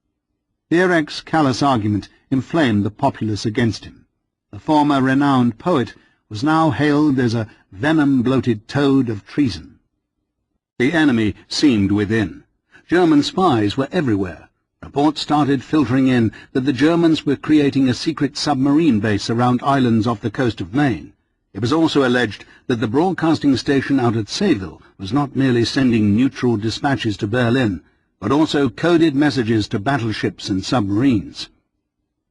Viereck's callous argument inflamed the populace against him. The former renowned poet was now hailed as a venom-bloated toad of treason. The enemy seemed within. German spies were everywhere. Reports started filtering in that the Germans were creating a secret submarine base around islands off the coast of Maine. It was also alleged that the broadcasting station out at Sayville was not merely sending neutral dispatches to Berlin, but also coded messages to battleships and submarines.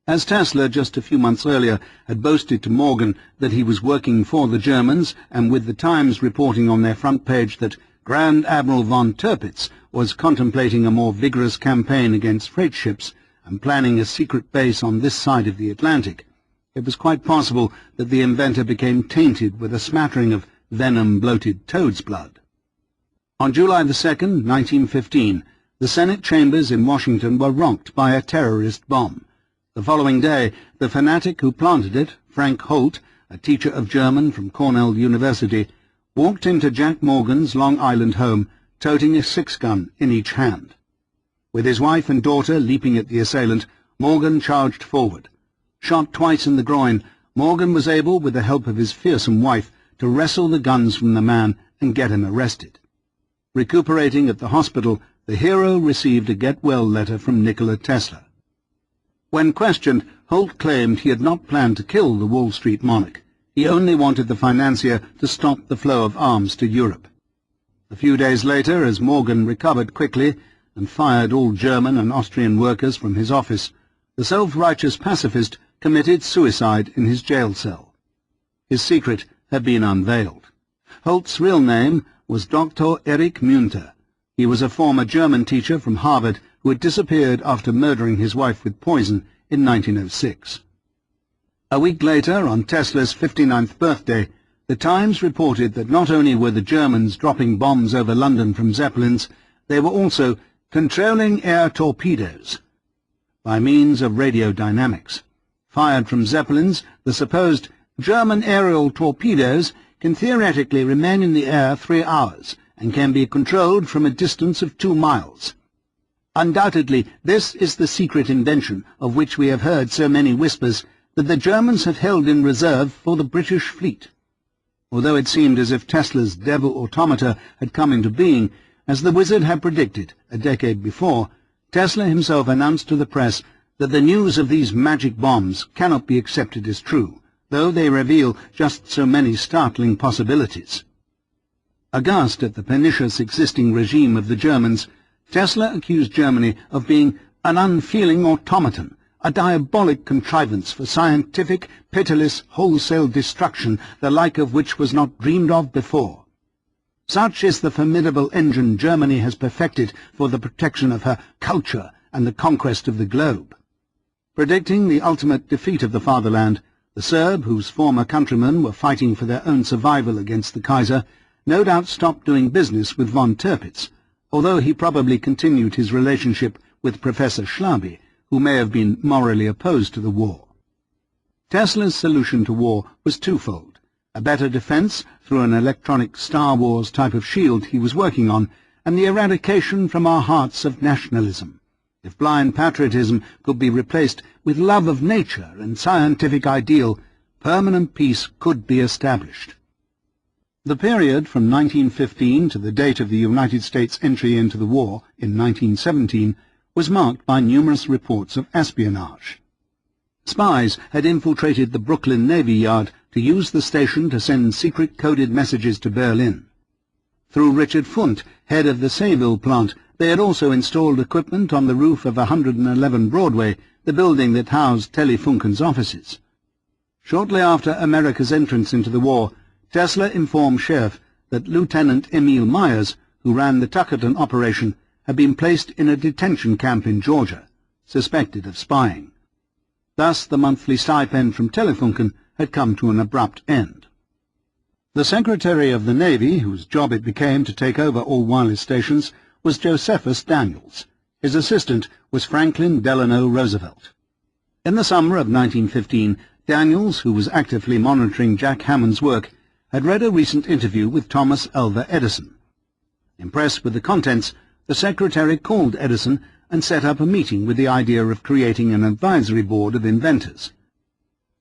As Tesla just a few months earlier had boasted to Morgan that he was working for the Germans, and with the Times reporting on their front page that Grand Admiral von Tirpitz was contemplating a more vigorous campaign against freight ships and planning a secret base on this side of the Atlantic, it was quite possible that the inventor became tainted with a smattering of venom-bloated toad's blood. On July the 2nd, 1915, the Senate chambers in Washington were rocked by a terrorist bomb. The following day, the fanatic who planted it, Frank Holt, a teacher of German from Cornell University, walked into Jack Morgan's Long Island home, toting a six-gun in each hand. With his wife and daughter leaping at the assailant, Morgan charged forward. Shot twice in the groin, Morgan was able, with the help of his fearsome wife, to wrestle the guns from the man and get him arrested. Recuperating at the hospital, the hero received a get-well letter from Nikola Tesla. When questioned, Holt claimed he had not planned to kill the Wall Street monarch. He only wanted the financier to stop the flow of arms to Europe. A few days later, as Morgan recovered quickly and fired all German and Austrian workers from his office, the self-righteous pacifist committed suicide in his jail cell. His secret had been unveiled. Holt's real name was Dr. Erich Münter. He was a former German teacher from Harvard who had disappeared after murdering his wife with poison in 1906. A week later, on Tesla's 59th birthday, the Times reported that not only were the Germans dropping bombs over London from Zeppelins, they were also controlling air torpedoes by means of radio dynamics. Fired from Zeppelins, the supposed German aerial torpedoes can theoretically remain in the air 3 hours and can be controlled from a distance of 2 miles. Undoubtedly, this is the secret invention of which we have heard so many whispers that the Germans have held in reserve for the British fleet. Although it seemed as if Tesla's devil automata had come into being, as the wizard had predicted a decade before, Tesla himself announced to the press that the news of these magic bombs cannot be accepted as true, though they reveal just so many startling possibilities. Aghast at the pernicious existing regime of the Germans, Tesla accused Germany of being an unfeeling automaton, a diabolic contrivance for scientific, pitiless, wholesale destruction, the like of which was not dreamed of before. Such is the formidable engine Germany has perfected for the protection of her culture and the conquest of the globe. Predicting the ultimate defeat of the fatherland, the Serb, whose former countrymen were fighting for their own survival against the Kaiser, no doubt stopped doing business with von Tirpitz, although he probably continued his relationship with Professor Schlaby, who may have been morally opposed to the war. Tesla's solution to war was twofold: a better defense through an electronic Star Wars type of shield he was working on, and the eradication from our hearts of nationalism. If blind patriotism could be replaced with love of nature and scientific ideal, permanent peace could be established. The period from 1915 to the date of the United States entry into the war in 1917 was marked by numerous reports of espionage. Spies had infiltrated the Brooklyn Navy Yard to use the station to send secret coded messages to Berlin. Through Richard Funt, head of the Sayville plant, they had also installed equipment on the roof of 111 Broadway, the building that housed Telefunken's offices. Shortly after America's entrance into the war, Tesla informed Sheriff that Lieutenant Emil Myers, who ran the Tuckerton operation, had been placed in a detention camp in Georgia, suspected of spying. Thus the monthly stipend from Telefunken had come to an abrupt end. The Secretary of the Navy, whose job it became to take over all wireless stations, was Josephus Daniels. His assistant was Franklin Delano Roosevelt. In the summer of 1915, Daniels, who was actively monitoring Jack Hammond's work, had read a recent interview with Thomas Alva Edison. Impressed with the contents, the Secretary called Edison and set up a meeting with the idea of creating an advisory board of inventors.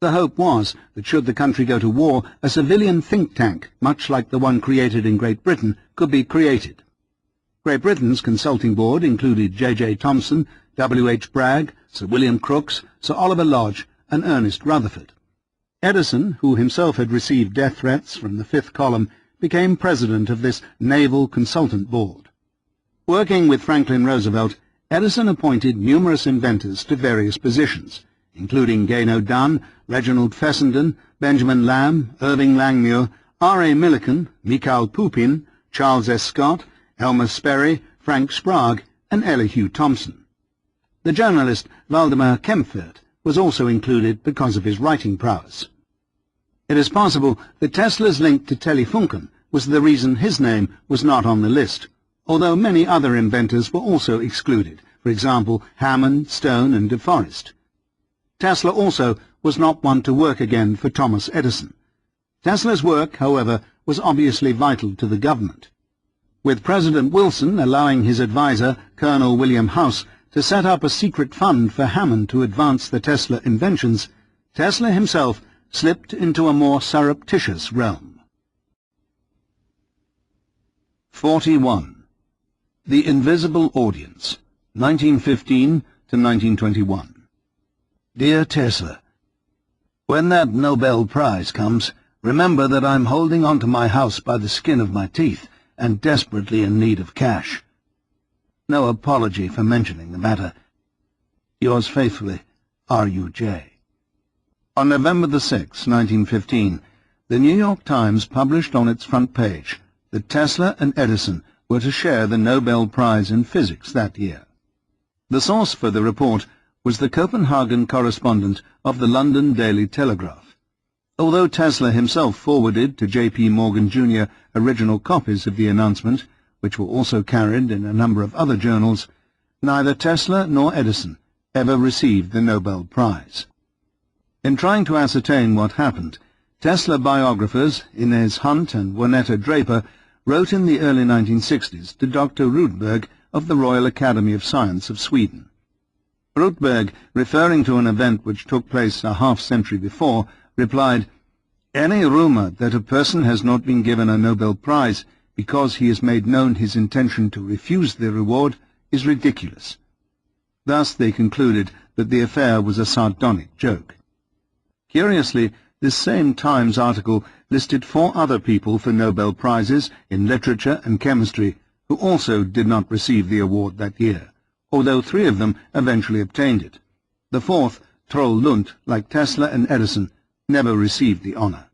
The hope was that should the country go to war, a civilian think tank, much like the one created in Great Britain, could be created. Great Britain's consulting board included J.J. Thomson, W.H. Bragg, Sir William Crookes, Sir Oliver Lodge, and Ernest Rutherford. Edison, who himself had received death threats from the fifth column, became president of this naval consultant board. Working with Franklin Roosevelt, Edison appointed numerous inventors to various positions, including Gano Dunn, Reginald Fessenden, Benjamin Lamb, Irving Langmuir, R.A. Millikan, Mikhail Pupin, Charles S. Scott, Elmer Sperry, Frank Sprague, and Elihu Thomson. The journalist Waldemar Kempfert was also included because of his writing prowess. It is possible that Tesla's link to Telefunken was the reason his name was not on the list, although many other inventors were also excluded, for example Hammond, Stone, and De Forest. Tesla also was not one to work again for Thomas Edison. Tesla's work, however, was obviously vital to the government. With President Wilson allowing his advisor, Colonel William House, to set up a secret fund for Hammond to advance the Tesla inventions, Tesla himself slipped into a more surreptitious realm. 41. The Invisible Audience, 1915 to 1921. Dear Tesla, when that Nobel Prize comes, remember that I'm holding on to my house by the skin of my teeth and desperately in need of cash. No apology for mentioning the matter. Yours faithfully, R.U.J. On November the 6th, 1915, the New York Times published on its front page that Tesla and Edison were to share the Nobel Prize in Physics that year. The source for the report was the Copenhagen correspondent of the London Daily Telegraph. Although Tesla himself forwarded to J.P. Morgan, Jr. original copies of the announcement, which were also carried in a number of other journals, neither Tesla nor Edison ever received the Nobel Prize. In trying to ascertain what happened, Tesla biographers Inez Hunt and Juanetta Draper wrote in the early 1960s to Dr. Rudberg of the Royal Academy of Science of Sweden. Rudberg, referring to an event which took place a half-century before, replied, "Any rumor that a person has not been given a Nobel Prize because he has made known his intention to refuse the reward is ridiculous." Thus they concluded that the affair was a sardonic joke. Curiously, this same Times article listed 4 other people for Nobel Prizes in literature and chemistry who also did not receive the award that year, although 3 of them eventually obtained it. The 4th, Troll Lund, like Tesla and Edison, never received the honor.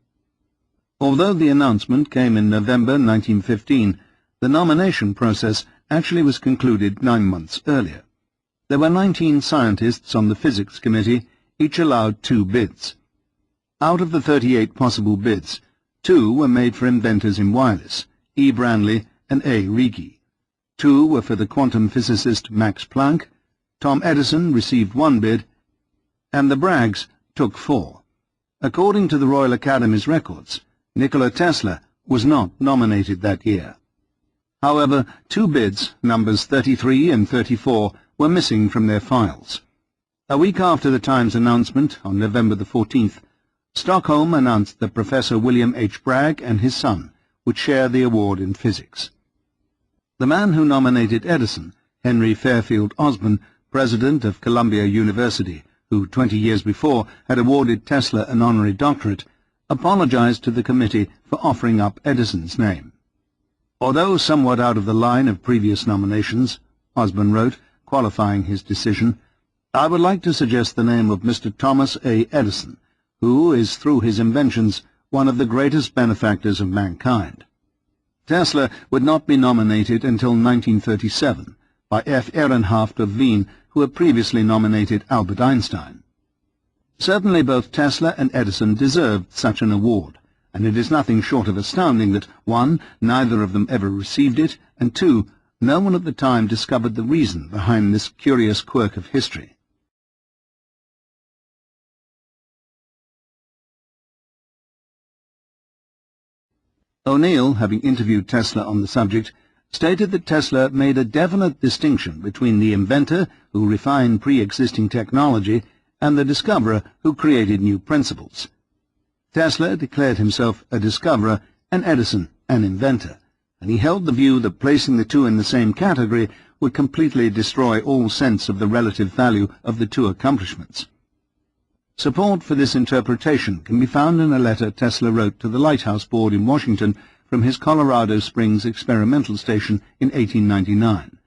Although the announcement came in November 1915, the nomination process actually was concluded 9 months earlier. There were 19 scientists on the Physics Committee, each allowed 2 bids. Out of the 38 possible bids, 2 were made for inventors in wireless, E. Branly and A. Rigi. 2 were for the quantum physicist Max Planck. Tom Edison received 1 bid, and the Braggs took 4. According to the Royal Academy's records, Nikola Tesla was not nominated that year. However, 2 bids, numbers 33 and 34, were missing from their files. A week after the Times announcement, on November the 14th, Stockholm announced that Professor William H. Bragg and his son would share the award in physics. The man who nominated Edison, Henry Fairfield Osborn, president of Columbia University, who 20 years before had awarded Tesla an honorary doctorate, apologized to the committee for offering up Edison's name. Although somewhat out of the line of previous nominations, Osborn wrote, qualifying his decision, "I would like to suggest the name of Mr. Thomas A. Edison, who is, through his inventions, one of the greatest benefactors of mankind. Tesla would not be nominated until 1937 by F. Ehrenhaft of Wien, who had previously nominated Albert Einstein. Certainly both Tesla and Edison deserved such an award, and it is nothing short of astounding that, 1, neither of them ever received it, and 2, no one at the time discovered the reason behind this curious quirk of history. O'Neill, having interviewed Tesla on the subject, stated that Tesla made a definite distinction between the inventor, who refined pre-existing technology, and the discoverer, who created new principles. Tesla declared himself a discoverer and Edison an inventor, and he held the view that placing the two in the same category would completely destroy all sense of the relative value of the two accomplishments. Support for this interpretation can be found in a letter Tesla wrote to the Lighthouse Board in Washington from his Colorado Springs experimental station in 1899.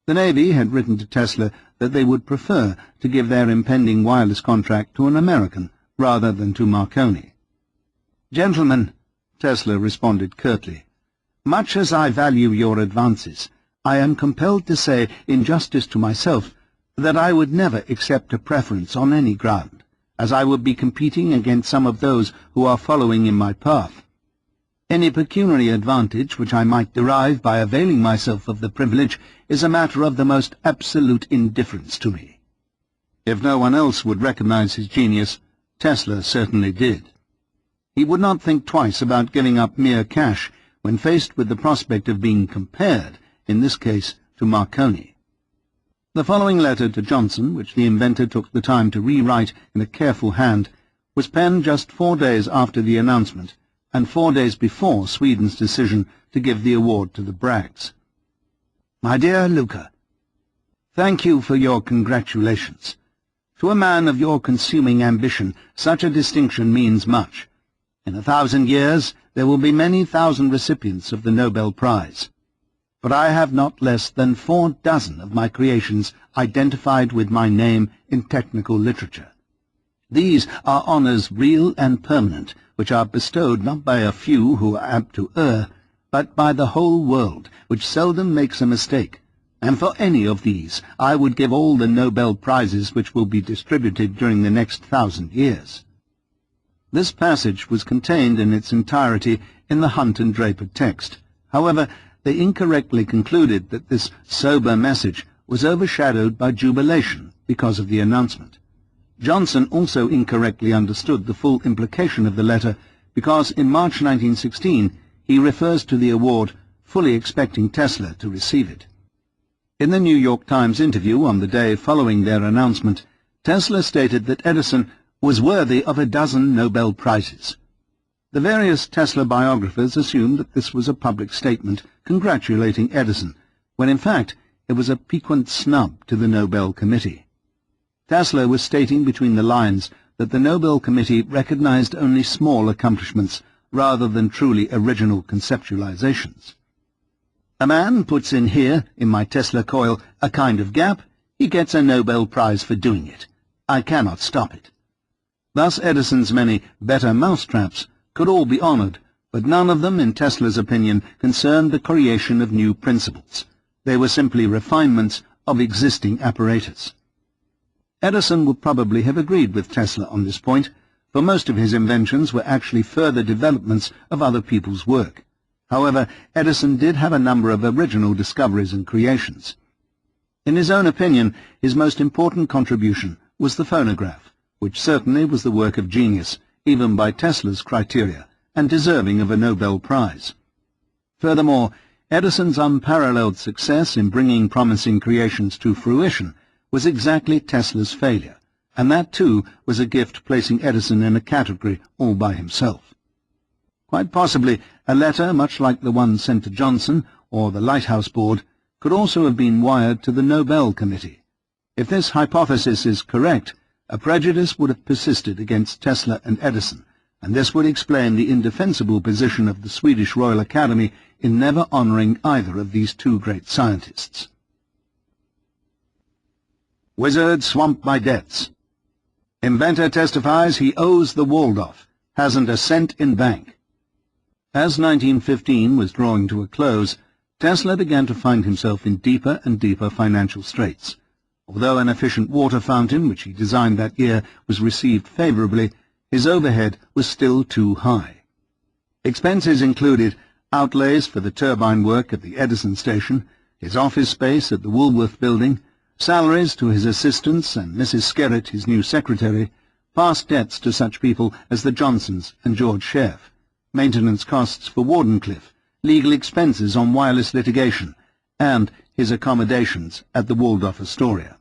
The Navy had written to Tesla that they would prefer to give their impending wireless contract to an American rather than to Marconi. "Gentlemen," Tesla responded curtly, "much as I value your advances, I am compelled to say, in justice to myself, that I would never accept a preference on any ground, as I would be competing against some of those who are following in my path. Any pecuniary advantage which I might derive by availing myself of the privilege is a matter of the most absolute indifference to me." If no one else would recognize his genius, Tesla certainly did. He would not think twice about giving up mere cash when faced with the prospect of being compared, in this case, to Marconi. The following letter to Johnson, which the inventor took the time to rewrite in a careful hand, was penned just 4 days after the announcement, and 4 days before Sweden's decision to give the award to the Braggs. "My dear Luca, thank you for your congratulations. To a man of your consuming ambition, such a distinction means much. In 1,000 years there will be many thousand recipients of the Nobel Prize. But I have not less than 4 dozen of my creations identified with my name in technical literature. These are honors real and permanent, which are bestowed not by a few who are apt to err, but by the whole world, which seldom makes a mistake, and for any of these I would give all the Nobel Prizes which will be distributed during the next 1,000 years. This passage was contained in its entirety in the Hunt and Draper text. However, they incorrectly concluded that this sober message was overshadowed by jubilation because of the announcement. Johnson also incorrectly understood the full implication of the letter because in March 1916 he refers to the award fully expecting Tesla to receive it. In the New York Times interview on the day following their announcement, Tesla stated that Edison was worthy of 12 Nobel Prizes. The various Tesla biographers assumed that this was a public statement congratulating Edison, when in fact it was a piquant snub to the Nobel Committee. Tesla was stating between the lines that the Nobel Committee recognized only small accomplishments rather than truly original conceptualizations. "A man puts in here, in my Tesla coil, a kind of gap, he gets a Nobel Prize for doing it. I cannot stop it." Thus Edison's many better mousetraps could all be honored, but none of them, in Tesla's opinion, concerned the creation of new principles. They were simply refinements of existing apparatus. Edison would probably have agreed with Tesla on this point, for most of his inventions were actually further developments of other people's work. However, Edison did have a number of original discoveries and creations. In his own opinion, his most important contribution was the phonograph, which certainly was the work of genius, even by Tesla's criteria, and deserving of a Nobel Prize. Furthermore, Edison's unparalleled success in bringing promising creations to fruition was exactly Tesla's failure, and that too was a gift placing Edison in a category all by himself. Quite possibly, a letter much like the one sent to Johnson or the Lighthouse Board could also have been wired to the Nobel Committee. If this hypothesis is correct, a prejudice would have persisted against Tesla and Edison, and this would explain the indefensible position of the Swedish Royal Academy in never honoring either of these two great scientists. Wizard swamped my debts. Inventor testifies he owes the Waldorf, hasn't a cent in bank. As 1915 was drawing to a close, Tesla began to find himself in deeper and deeper financial straits. Although an efficient water fountain, which he designed that year, was received favorably, his overhead was still too high. Expenses included outlays for the turbine work at the Edison station, his office space at the Woolworth building, salaries to his assistants and Mrs. Skerritt, his new secretary, past debts to such people as the Johnsons and George Scherf, maintenance costs for Wardenclyffe, legal expenses on wireless litigation, and his accommodations at the Waldorf Astoria.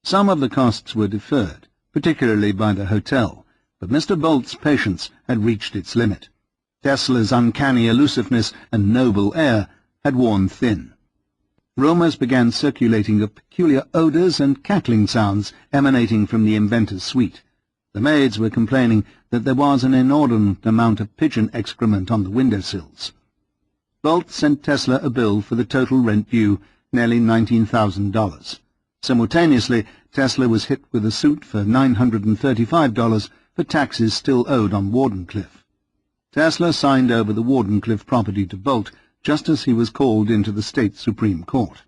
Some of the costs were deferred, particularly by the hotel, but Mr. Bolt's patience had reached its limit. Tesla's uncanny elusiveness and noble air had worn thin. Rumours began circulating of peculiar odours and cackling sounds emanating from the inventor's suite. The maids were complaining that there was an inordinate amount of pigeon excrement on the windowsills. Bolt sent Tesla a bill for the total rent due, nearly $19,000. Simultaneously, Tesla was hit with a suit for $935 for taxes still owed on Wardenclyffe. Tesla signed over the Wardenclyffe property to Bolt just as he was called into the state Supreme Court.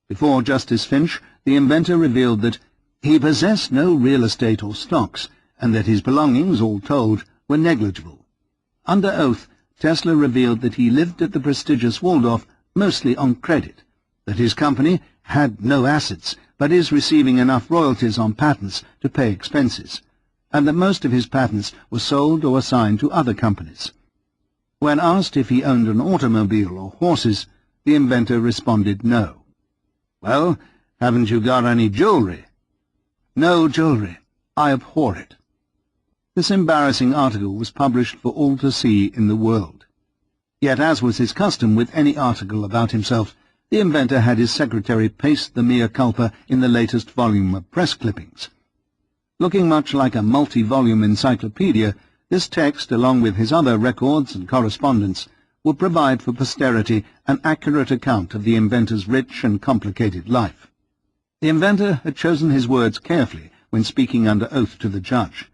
Before Justice Finch, the inventor revealed that he possessed no real estate or stocks, and that his belongings, all told, were negligible. Under oath, Tesla revealed that he lived at the prestigious Waldorf mostly on credit, that his company had no assets, but is receiving enough royalties on patents to pay expenses, and that most of his patents were sold or assigned to other companies. When asked if he owned an automobile or horses, the inventor responded no. "Well, haven't you got any jewelry?" "No jewelry. I abhor it." This embarrassing article was published for all to see in the world. Yet, as was his custom with any article about himself, the inventor had his secretary paste the mea culpa in the latest volume of press clippings. Looking much like a multi-volume encyclopedia, this text, along with his other records and correspondence, will provide for posterity an accurate account of the inventor's rich and complicated life. The inventor had chosen his words carefully when speaking under oath to the judge.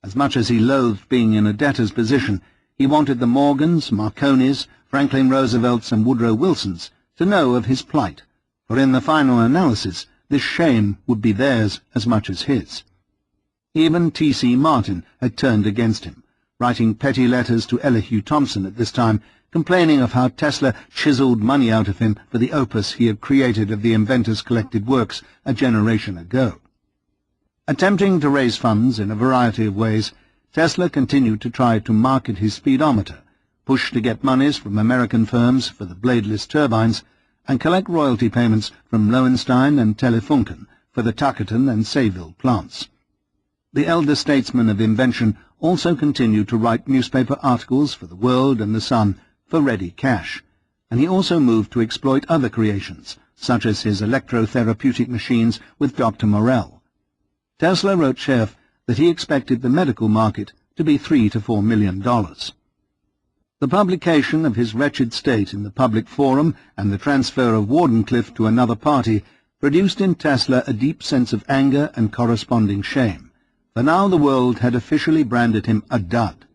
As much as he loathed being in a debtor's position, he wanted the Morgans, Marconis, Franklin Roosevelts, and Woodrow Wilsons to know of his plight, for in the final analysis this shame would be theirs as much as his. Even T.C. Martin had turned against him, writing petty letters to Elihu Thomson at this time, complaining of how Tesla chiseled money out of him for the opus he had created of the inventor's collected works a generation ago. Attempting to raise funds in a variety of ways, Tesla continued to try to market his speedometer, push to get monies from American firms for the bladeless turbines, and collect royalty payments from Lowenstein and Telefunken for the Tuckerton and Sayville plants. The elder statesman of invention also continued to write newspaper articles for the World and the Sun for ready cash, and he also moved to exploit other creations, such as his electrotherapeutic machines with Dr. Morell. Tesla wrote Scherf that he expected the medical market to be $3 to $4 million. The publication of his wretched state in the public forum and the transfer of Wardenclyffe to another party produced in Tesla a deep sense of anger and corresponding shame. For now the world had officially branded him a dud.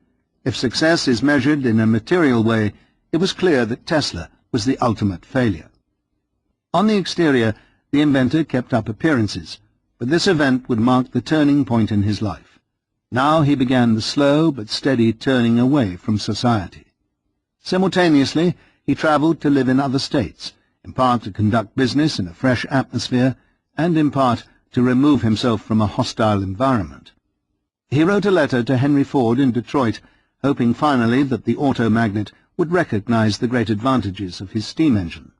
If success is measured in a material way, it was clear that Tesla was the ultimate failure. On the exterior, the inventor kept up appearances, but this event would mark the turning point in his life. Now he began the slow but steady turning away from society. Simultaneously, he travelled to live in other states, in part to conduct business in a fresh atmosphere, and in part to remove himself from a hostile environment. He wrote a letter to Henry Ford in Detroit, hoping finally that the auto magnate would recognize the great advantages of his steam engine.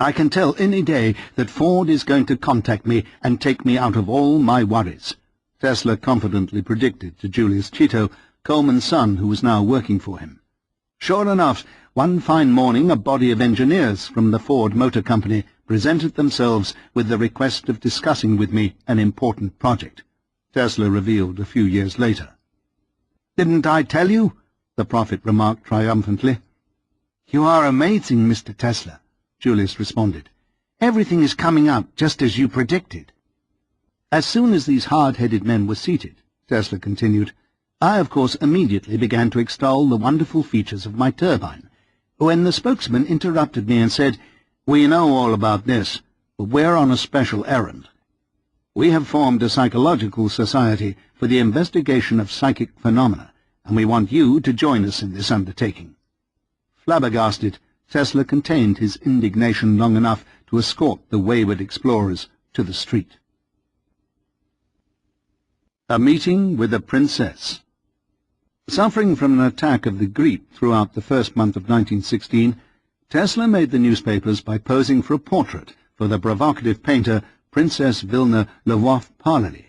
"I can tell any day that Ford is going to contact me and take me out of all my worries," Tesla confidently predicted to Julius Cheeto, Coleman's son, who was now working for him. Sure enough, one fine morning a body of engineers from the Ford Motor Company presented themselves with the request of discussing with me an important project, Tesla revealed a few years later. "Didn't I tell you?" the prophet remarked triumphantly. "You are amazing, Mr. Tesla," Julius responded. "Everything is coming out just as you predicted." As soon as these hard-headed men were seated, Tesla continued, I, of course, immediately began to extol the wonderful features of my turbine, when the spokesman interrupted me and said, We know all about this, but we're on a special errand. We have formed a psychological society for the investigation of psychic phenomena, and we want you to join us in this undertaking. Flabbergasted, Tesla contained his indignation long enough to escort the wayward explorers to the street. A meeting with a princess. Suffering from an attack of the grippe throughout the first month of 1916, Tesla made the newspapers by posing for a portrait for the provocative painter Princess Wilna Lwow-Paley.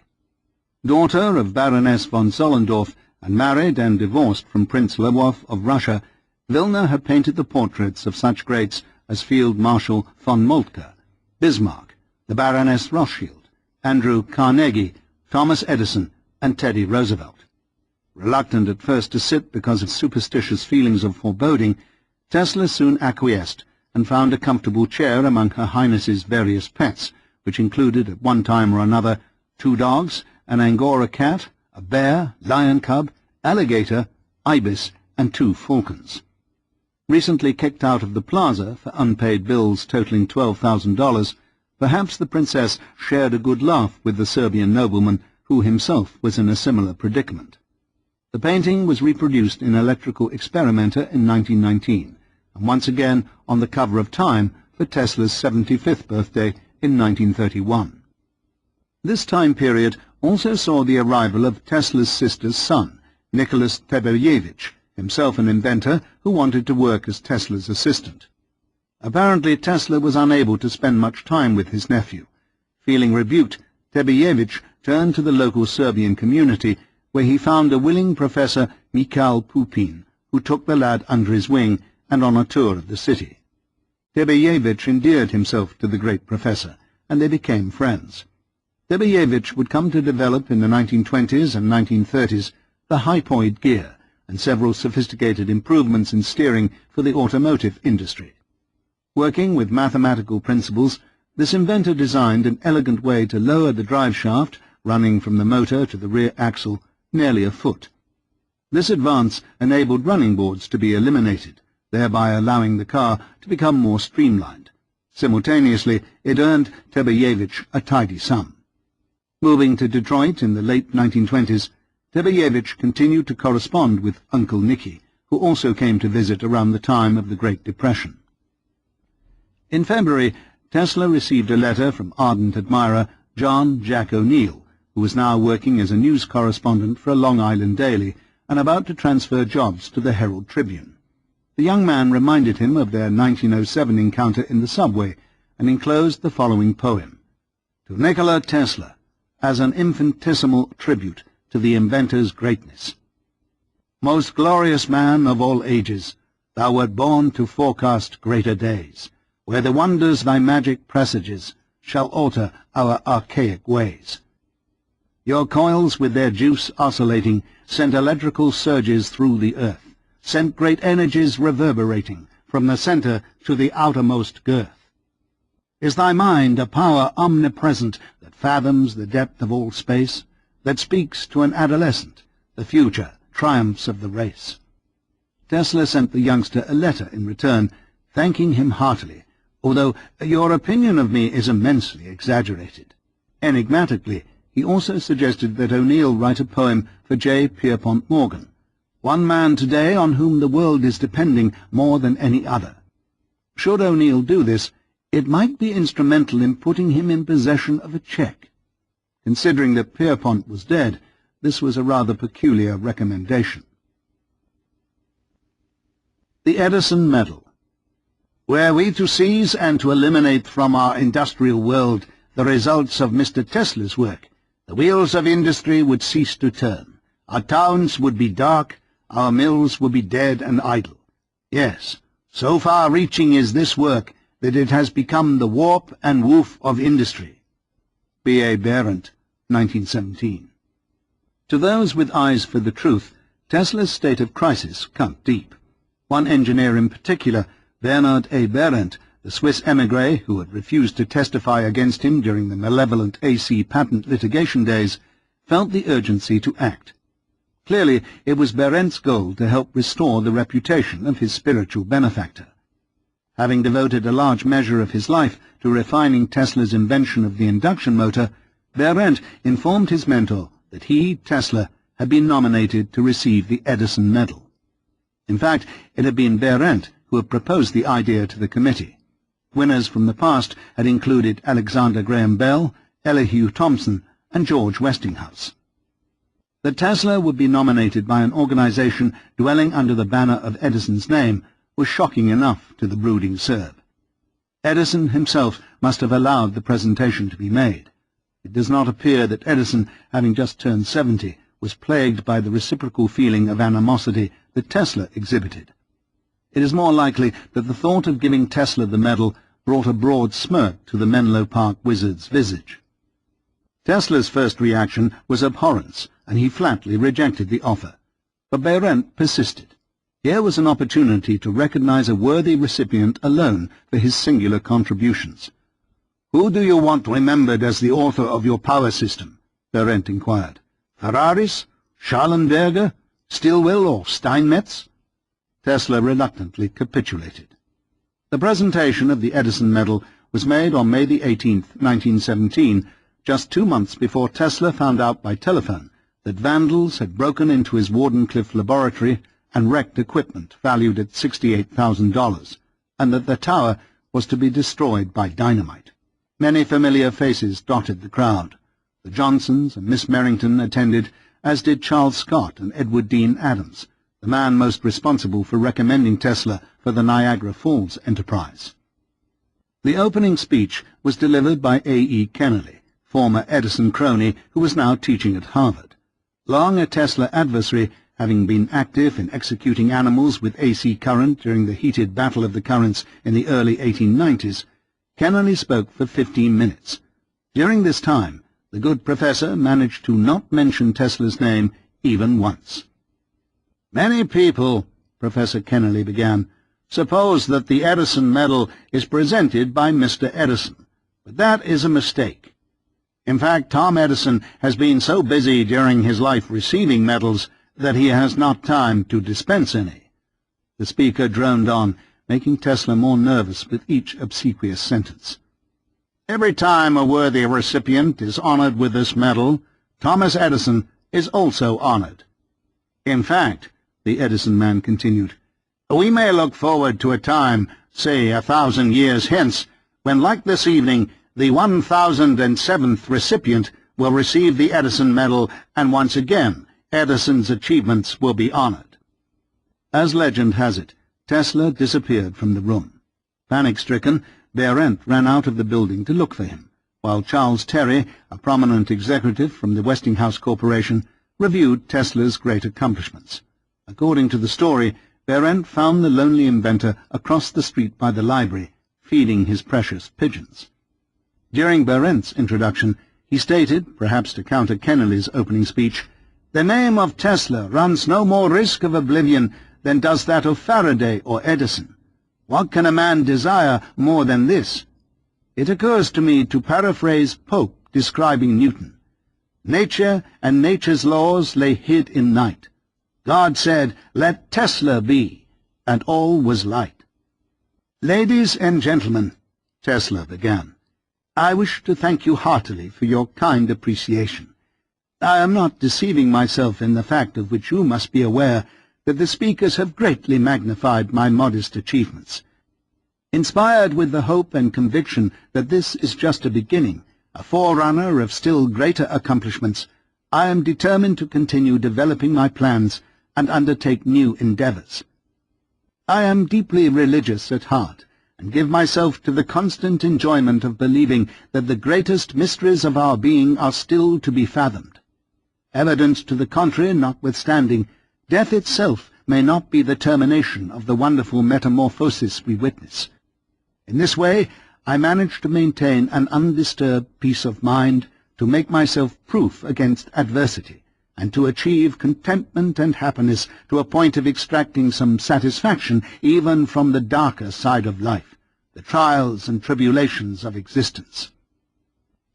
Daughter of Baroness von Zollendorf and married and divorced from Prince Lwow of Russia, Wilna had painted the portraits of such greats as Field Marshal von Moltke, Bismarck, the Baroness Rothschild, Andrew Carnegie, Thomas Edison, and Teddy Roosevelt. Reluctant at first to sit because of superstitious feelings of foreboding, Tesla soon acquiesced and found a comfortable chair among Her Highness's various pets, which included at one time or another 2 dogs, an Angora cat, a bear, lion cub, alligator, ibis, and 2 falcons. Recently kicked out of the plaza for unpaid bills totaling $12,000, perhaps the princess shared a good laugh with the Serbian nobleman, who himself was in a similar predicament. The painting was reproduced in Electrical Experimenter in 1919, and once again on the cover of Time for Tesla's 75th birthday in 1931. This time period also saw the arrival of Tesla's sister's son, Nicholas Tebeyevich, himself an inventor who wanted to work as Tesla's assistant. Apparently Tesla was unable to spend much time with his nephew. Feeling rebuked, Tebeyevich turned to the local Serbian community, where he found a willing Professor Mikhail Pupin, who took the lad under his wing and on a tour of the city. Tebeyevich endeared himself to the great professor, and they became friends. Tebeyevich would come to develop in the 1920s and 1930s the hypoid gear and several sophisticated improvements in steering for the automotive industry. Working with mathematical principles, this inventor designed an elegant way to lower the drive shaft running from the motor to the rear axle nearly a foot. This advance enabled running boards to be eliminated, thereby allowing the car to become more streamlined. Simultaneously, it earned Tebeyevich a tidy sum. Moving to Detroit in the late 1920s, Tebeyevich continued to correspond with Uncle Nicky, who also came to visit around the time of the Great Depression. In February, Tesla received a letter from ardent admirer John Jack O'Neill, who was now working as a news correspondent for a Long Island daily and about to transfer jobs to the Herald Tribune. The young man reminded him of their 1907 encounter in the subway and enclosed the following poem: To Nikola Tesla, as an infinitesimal tribute to the inventor's greatness. Most glorious man of all ages, thou wert born to forecast greater days, where the wonders thy magic presages shall alter our archaic ways. Your coils with their juice oscillating sent electrical surges through the earth, sent great energies reverberating from the center to the outermost girth. Is thy mind a power omnipresent that fathoms the depth of all space, that speaks to an adolescent the future triumphs of the race? Tesla sent the youngster a letter in return, thanking him heartily, although your opinion of me is immensely exaggerated. Enigmatically, he also suggested that O'Neill write a poem for J. Pierpont Morgan, one man today on whom the world is depending more than any other. Should O'Neill do this, it might be instrumental in putting him in possession of a check. Considering that Pierpont was dead, this was a rather peculiar recommendation. The Edison Medal. Were we to seize and to eliminate from our industrial world the results of Mr. Tesla's work, the wheels of industry would cease to turn. Our towns would be dark, our mills would be dead and idle. Yes, so far-reaching is this work that it has become the warp and woof of industry. B.A. Berendt, 1917. To those with eyes for the truth, Tesla's state of crisis cut deep. One engineer in particular, Bernard A. Berendt, the Swiss émigré, who had refused to testify against him during the malevolent AC patent litigation days, felt the urgency to act. Clearly, it was Berendt's goal to help restore the reputation of his spiritual benefactor. Having devoted a large measure of his life to refining Tesla's invention of the induction motor, Berendt informed his mentor that he, Tesla, had been nominated to receive the Edison Medal. In fact, it had been Berendt who had proposed the idea to the committee. Winners from the past had included Alexander Graham Bell, Elihu Thomson, and George Westinghouse. That Tesla would be nominated by an organization dwelling under the banner of Edison's name was shocking enough to the brooding Serb. Edison himself must have allowed the presentation to be made. It does not appear that Edison, having just turned 70, was plagued by the reciprocal feeling of animosity that Tesla exhibited. It is more likely that the thought of giving Tesla the medal brought a broad smirk to the Menlo Park wizard's visage. Tesla's first reaction was abhorrence, and he flatly rejected the offer. But Berendt persisted. Here was an opportunity to recognize a worthy recipient alone for his singular contributions. "Who do you want remembered as the author of your power system?" Berendt inquired. "Ferraris? Schallenberger? Stilwell or Steinmetz?" Tesla reluctantly capitulated. The presentation of the Edison Medal was made on May 18, 1917, just 2 months before Tesla found out by telephone that vandals had broken into his Wardenclyffe laboratory and wrecked equipment valued at $68,000, and that the tower was to be destroyed by dynamite. Many familiar faces dotted the crowd. The Johnsons and Miss Merrington attended, as did Charles Scott and Edward Dean Adams, the man most responsible for recommending Tesla for the Niagara Falls enterprise. The opening speech was delivered by A.E. Kennelly, former Edison crony who was now teaching at Harvard. Long a Tesla adversary, having been active in executing animals with AC current during the heated battle of the currents in the early 1890s, Kennelly spoke for 15 minutes. During this time, the good professor managed to not mention Tesla's name even once. "Many people," Professor Kennelly began, "suppose that the Edison Medal is presented by Mr. Edison, but that is a mistake. In fact, Tom Edison has been so busy during his life receiving medals that he has not time to dispense any." The speaker droned on, making Tesla more nervous with each obsequious sentence. "Every time a worthy recipient is honored with this medal, Thomas Edison is also honored. In fact," the Edison man continued, "we may look forward to a time, say 1,000 years hence, when, like this evening, the 1,007th recipient will receive the Edison Medal, and once again Edison's achievements will be honored." As legend has it, Tesla disappeared from the room. Panic-stricken, Berendt ran out of the building to look for him, while Charles Terry, a prominent executive from the Westinghouse Corporation, reviewed Tesla's great accomplishments. According to the story, Berendt found the lonely inventor across the street by the library, feeding his precious pigeons. During Berendt's introduction, he stated, perhaps to counter Kennelly's opening speech, "The name of Tesla runs no more risk of oblivion than does that of Faraday or Edison. What can a man desire more than this? It occurs to me to paraphrase Pope describing Newton. Nature and nature's laws lay hid in night. God said, 'Let Tesla be,' and all was light." "Ladies and gentlemen," Tesla began, "I wish to thank you heartily for your kind appreciation. I am not deceiving myself in the fact of which you must be aware, that the speakers have greatly magnified my modest achievements. Inspired with the hope and conviction that this is just a beginning, a forerunner of still greater accomplishments, I am determined to continue developing my plans and undertake new endeavors. I am deeply religious at heart, and give myself to the constant enjoyment of believing that the greatest mysteries of our being are still to be fathomed. Evidence to the contrary notwithstanding, death itself may not be the termination of the wonderful metamorphosis we witness. In this way, I manage to maintain an undisturbed peace of mind, to make myself proof against adversity, and to achieve contentment and happiness to a point of extracting some satisfaction even from the darker side of life, the trials and tribulations of existence.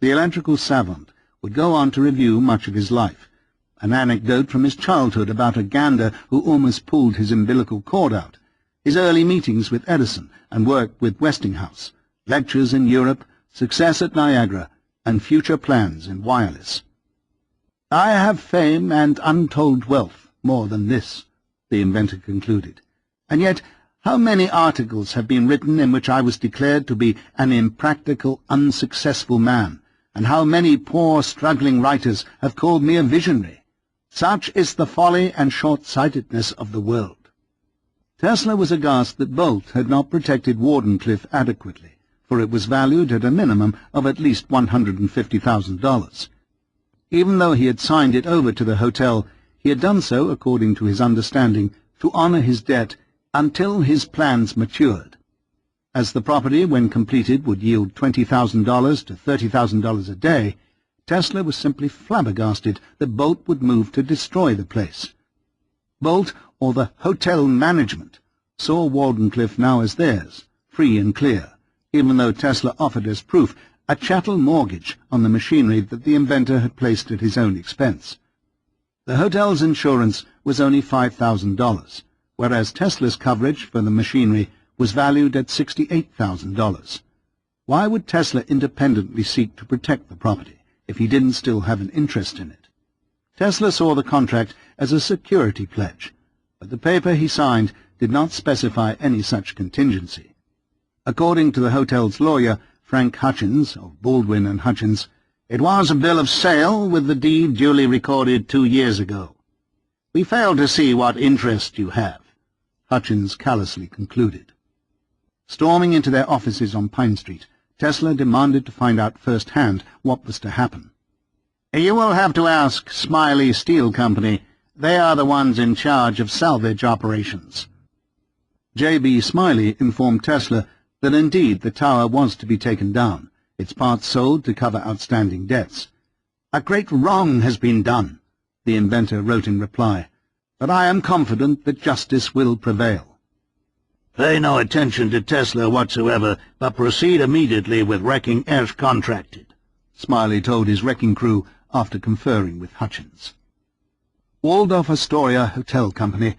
The electrical savant would go on to review much of his life, an anecdote from his childhood about a gander who almost pulled his umbilical cord out, his early meetings with Edison and work with Westinghouse, lectures in Europe, success at Niagara, and future plans in wireless. "I have fame and untold wealth, more than this," the inventor concluded, "and yet how many articles have been written in which I was declared to be an impractical, unsuccessful man, and how many poor, struggling writers have called me a visionary. Such is the folly and short-sightedness of the world." Tesla was aghast that Bolt had not protected Wardenclyffe adequately, for it was valued at a minimum of at least $150,000. Even though he had signed it over to the hotel, he had done so, according to his understanding, to honor his debt until his plans matured. As the property, when completed, would yield $20,000 to $30,000 a day, Tesla was simply flabbergasted that Bolt would move to destroy the place. Bolt, or the hotel management, saw Wardenclyffe now as theirs, free and clear, even though Tesla offered as proof a chattel mortgage on the machinery that the inventor had placed at his own expense. The hotel's insurance was only $5,000, whereas Tesla's coverage for the machinery was valued at $68,000. Why would Tesla independently seek to protect the property if he didn't still have an interest in it? Tesla saw the contract as a security pledge, but the paper he signed did not specify any such contingency. According to the hotel's lawyer, Frank Hutchins, of Baldwin and Hutchins, it was a bill of sale with the deed duly recorded 2 years ago. We fail to see what interest you have, Hutchins callously concluded. Storming into their offices on Pine Street, Tesla demanded to find out firsthand what was to happen. "You will have to ask Smiley Steel Company. They are the ones in charge of salvage operations." J.B. Smiley informed Tesla that indeed the tower was to be taken down, its parts sold to cover outstanding debts. "A great wrong has been done," the inventor wrote in reply, "but I am confident that justice will prevail." "Pay no attention to Tesla whatsoever, but proceed immediately with wrecking as contracted," Smiley told his wrecking crew after conferring with Hutchins. Waldorf Astoria Hotel Company,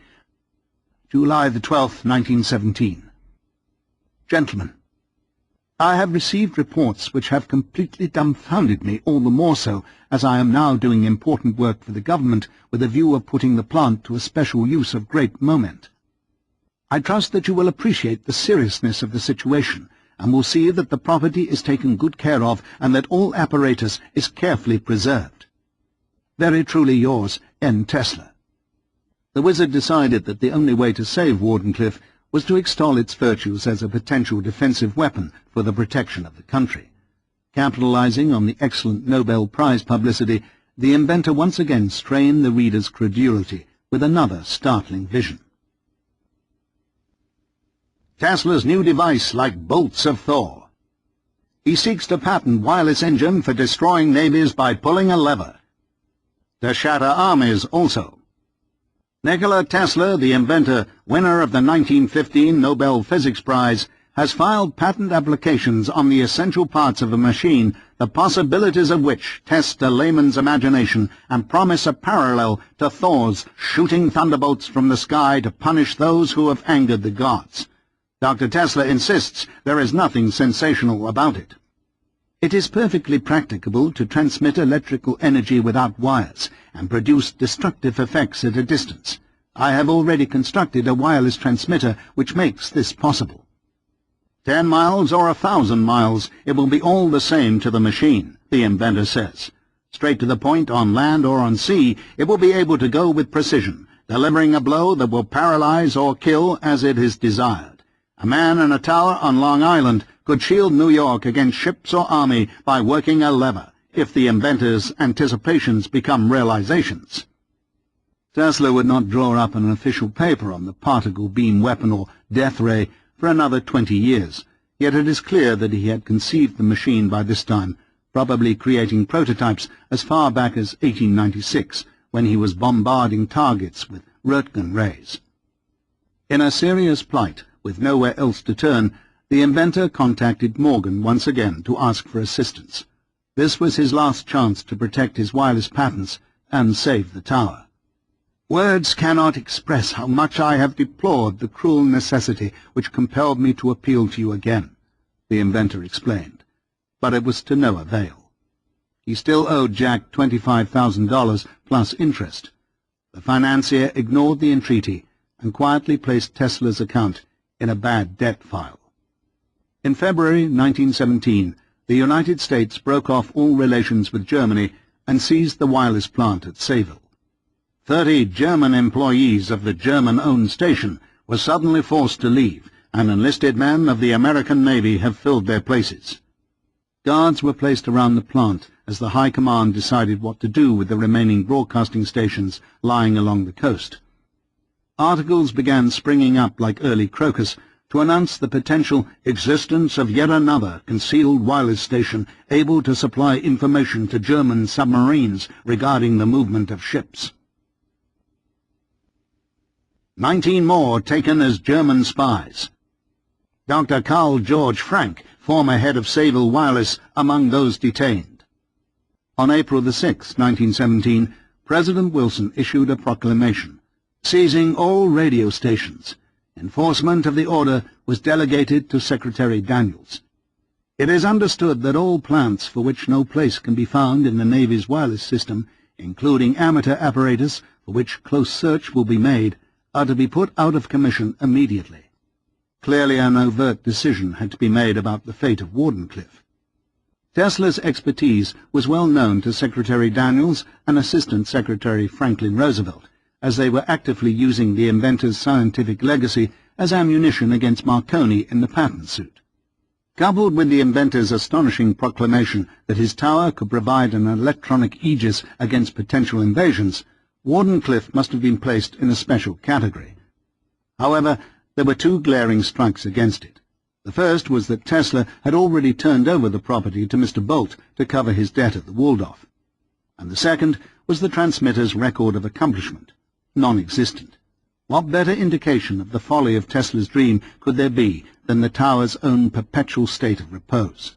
July the 12th, 1917. Gentlemen, I have received reports which have completely dumbfounded me, all the more so as I am now doing important work for the government with a view of putting the plant to a special use of great moment. I trust that you will appreciate the seriousness of the situation and will see that the property is taken good care of and that all apparatus is carefully preserved. Very truly yours, N. Tesla. The wizard decided that the only way to save Wardenclyffe was to extol its virtues as a potential defensive weapon for the protection of the country. Capitalizing on the excellent Nobel Prize publicity, the inventor once again strained the reader's credulity with another startling vision. Tesla's new device like bolts of Thor. He seeks to patent wireless engine for destroying navies by pulling a lever. To shatter armies also. Nikola Tesla, the inventor, winner of the 1915 Nobel Physics Prize, has filed patent applications on the essential parts of a machine, the possibilities of which test a layman's imagination and promise a parallel to Thor's shooting thunderbolts from the sky to punish those who have angered the gods. Dr. Tesla insists there is nothing sensational about it. It is perfectly practicable to transmit electrical energy without wires and produce destructive effects at a distance. I have already constructed a wireless transmitter which makes this possible. 10 miles or 1,000 miles, it will be all the same to the machine, the inventor says. Straight to the point on land or on sea, it will be able to go with precision, delivering a blow that will paralyze or kill as it is desired. A man in a tower on Long Island could shield New York against ships or army by working a lever, if the inventor's anticipations become realizations. Tesla would not draw up an official paper on the particle beam weapon or death ray for another 20 years, yet it is clear that he had conceived the machine by this time, probably creating prototypes as far back as 1896, when he was bombarding targets with Roentgen rays. In a serious plight, with nowhere else to turn, the inventor contacted Morgan once again to ask for assistance. This was his last chance to protect his wireless patents and save the tower. "Words cannot express how much I have deplored the cruel necessity which compelled me to appeal to you again," the inventor explained, but it was to no avail. He still owed Jack $25,000 plus interest. The financier ignored the entreaty and quietly placed Tesla's account in a bad debt file. In February 1917, the United States broke off all relations with Germany and seized the wireless plant at Sayville. 30 German employees of the German-owned station were suddenly forced to leave, and enlisted men of the American Navy have filled their places. Guards were placed around the plant as the High Command decided what to do with the remaining broadcasting stations lying along the coast. Articles began springing up like early crocus to announce the potential existence of yet another concealed wireless station able to supply information to German submarines regarding the movement of ships. 19 more taken as German spies. Dr. Carl George Frank, former head of Sayville Wireless, among those detained. On April 6, 1917, President Wilson issued a proclamation seizing all radio stations. Enforcement of the order was delegated to Secretary Daniels. It is understood that all plants for which no place can be found in the Navy's wireless system, including amateur apparatus for which close search will be made, are to be put out of commission immediately. Clearly an overt decision had to be made about the fate of Wardenclyffe. Tesla's expertise was well known to Secretary Daniels and Assistant Secretary Franklin Roosevelt, as they were actively using the inventor's scientific legacy as ammunition against Marconi in the patent suit. Coupled with the inventor's astonishing proclamation that his tower could provide an electronic aegis against potential invasions, Wardenclyffe must have been placed in a special category. However, there were two glaring strikes against it. The first was that Tesla had already turned over the property to Mr. Bolt to cover his debt at the Waldorf. And the second was the transmitter's record of accomplishment, non-existent. What better indication of the folly of Tesla's dream could there be than the tower's own perpetual state of repose?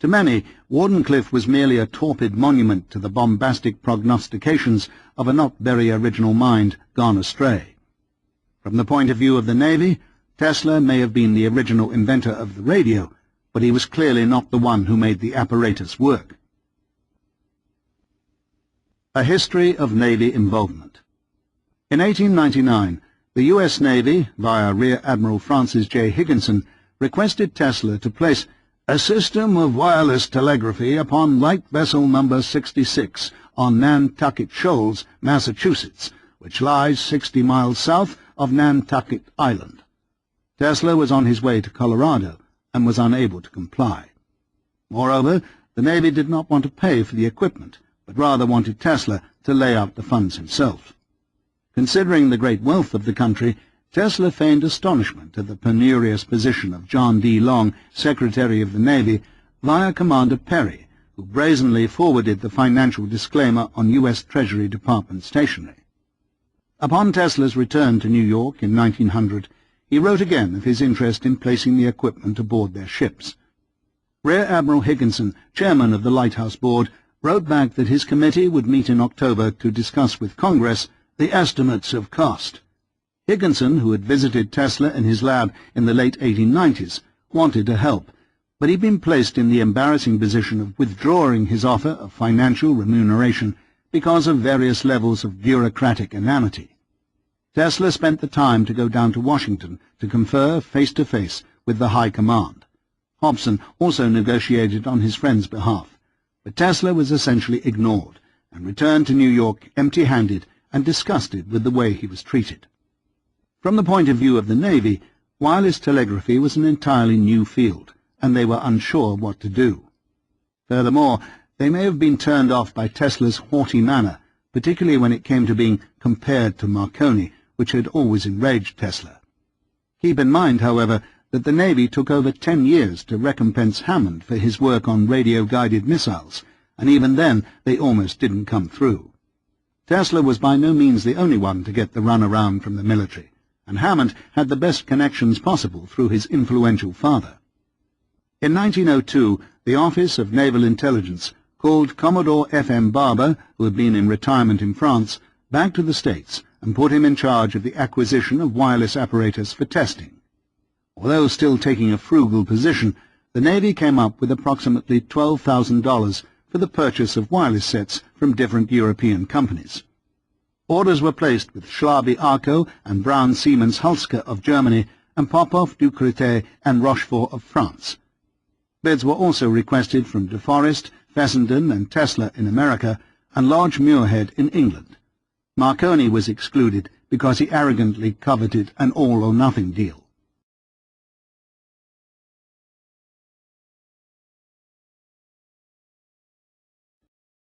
To many, Wardenclyffe was merely a torpid monument to the bombastic prognostications of a not very original mind gone astray. From the point of view of the Navy, Tesla may have been the original inventor of the radio, but he was clearly not the one who made the apparatus work. A history of Navy involvement. In 1899, the U.S. Navy, via Rear Admiral Francis J. Higginson, requested Tesla to place a system of wireless telegraphy upon light vessel number 66 on Nantucket Shoals, Massachusetts, which lies 60 miles south of Nantucket Island. Tesla was on his way to Colorado and was unable to comply. Moreover, the Navy did not want to pay for the equipment, but rather wanted Tesla to lay out the funds himself. Considering the great wealth of the country, Tesla feigned astonishment at the penurious position of John D. Long, Secretary of the Navy, via Commander Perry, who brazenly forwarded the financial disclaimer on U.S. Treasury Department stationery. Upon Tesla's return to New York in 1900, he wrote again of his interest in placing the equipment aboard their ships. Rear Admiral Higginson, chairman of the Lighthouse Board, wrote back that his committee would meet in October to discuss with Congress the estimates of cost. Higginson, who had visited Tesla in his lab in the late 1890s, wanted to help, but he'd been placed in the embarrassing position of withdrawing his offer of financial remuneration because of various levels of bureaucratic inanity. Tesla spent the time to go down to Washington to confer face-to-face with the High Command. Hobson also negotiated on his friend's behalf, but Tesla was essentially ignored and returned to New York empty-handed and disgusted with the way he was treated. From the point of view of the Navy, wireless telegraphy was an entirely new field, and they were unsure what to do. Furthermore, they may have been turned off by Tesla's haughty manner, particularly when it came to being compared to Marconi, which had always enraged Tesla. Keep in mind, however, that the Navy took over 10 years to recompense Hammond for his work on radio-guided missiles, and even then they almost didn't come through. Tesla was by no means the only one to get the runaround from the military, and Hammond had the best connections possible through his influential father. In 1902, the Office of Naval Intelligence called Commodore F.M. Barber, who had been in retirement in France, back to the States and put him in charge of the acquisition of wireless apparatus for testing. Although still taking a frugal position, the Navy came up with approximately $12,000 for the purchase of wireless sets from different European companies. Orders were placed with Schlaby-Arco and Brown Siemens Halske of Germany and Popov, Ducretet and Rochefort of France. Bids were also requested from De Forest, Fessenden and Tesla in America, and Lodge Muirhead in England. Marconi was excluded because he arrogantly coveted an all-or-nothing deal.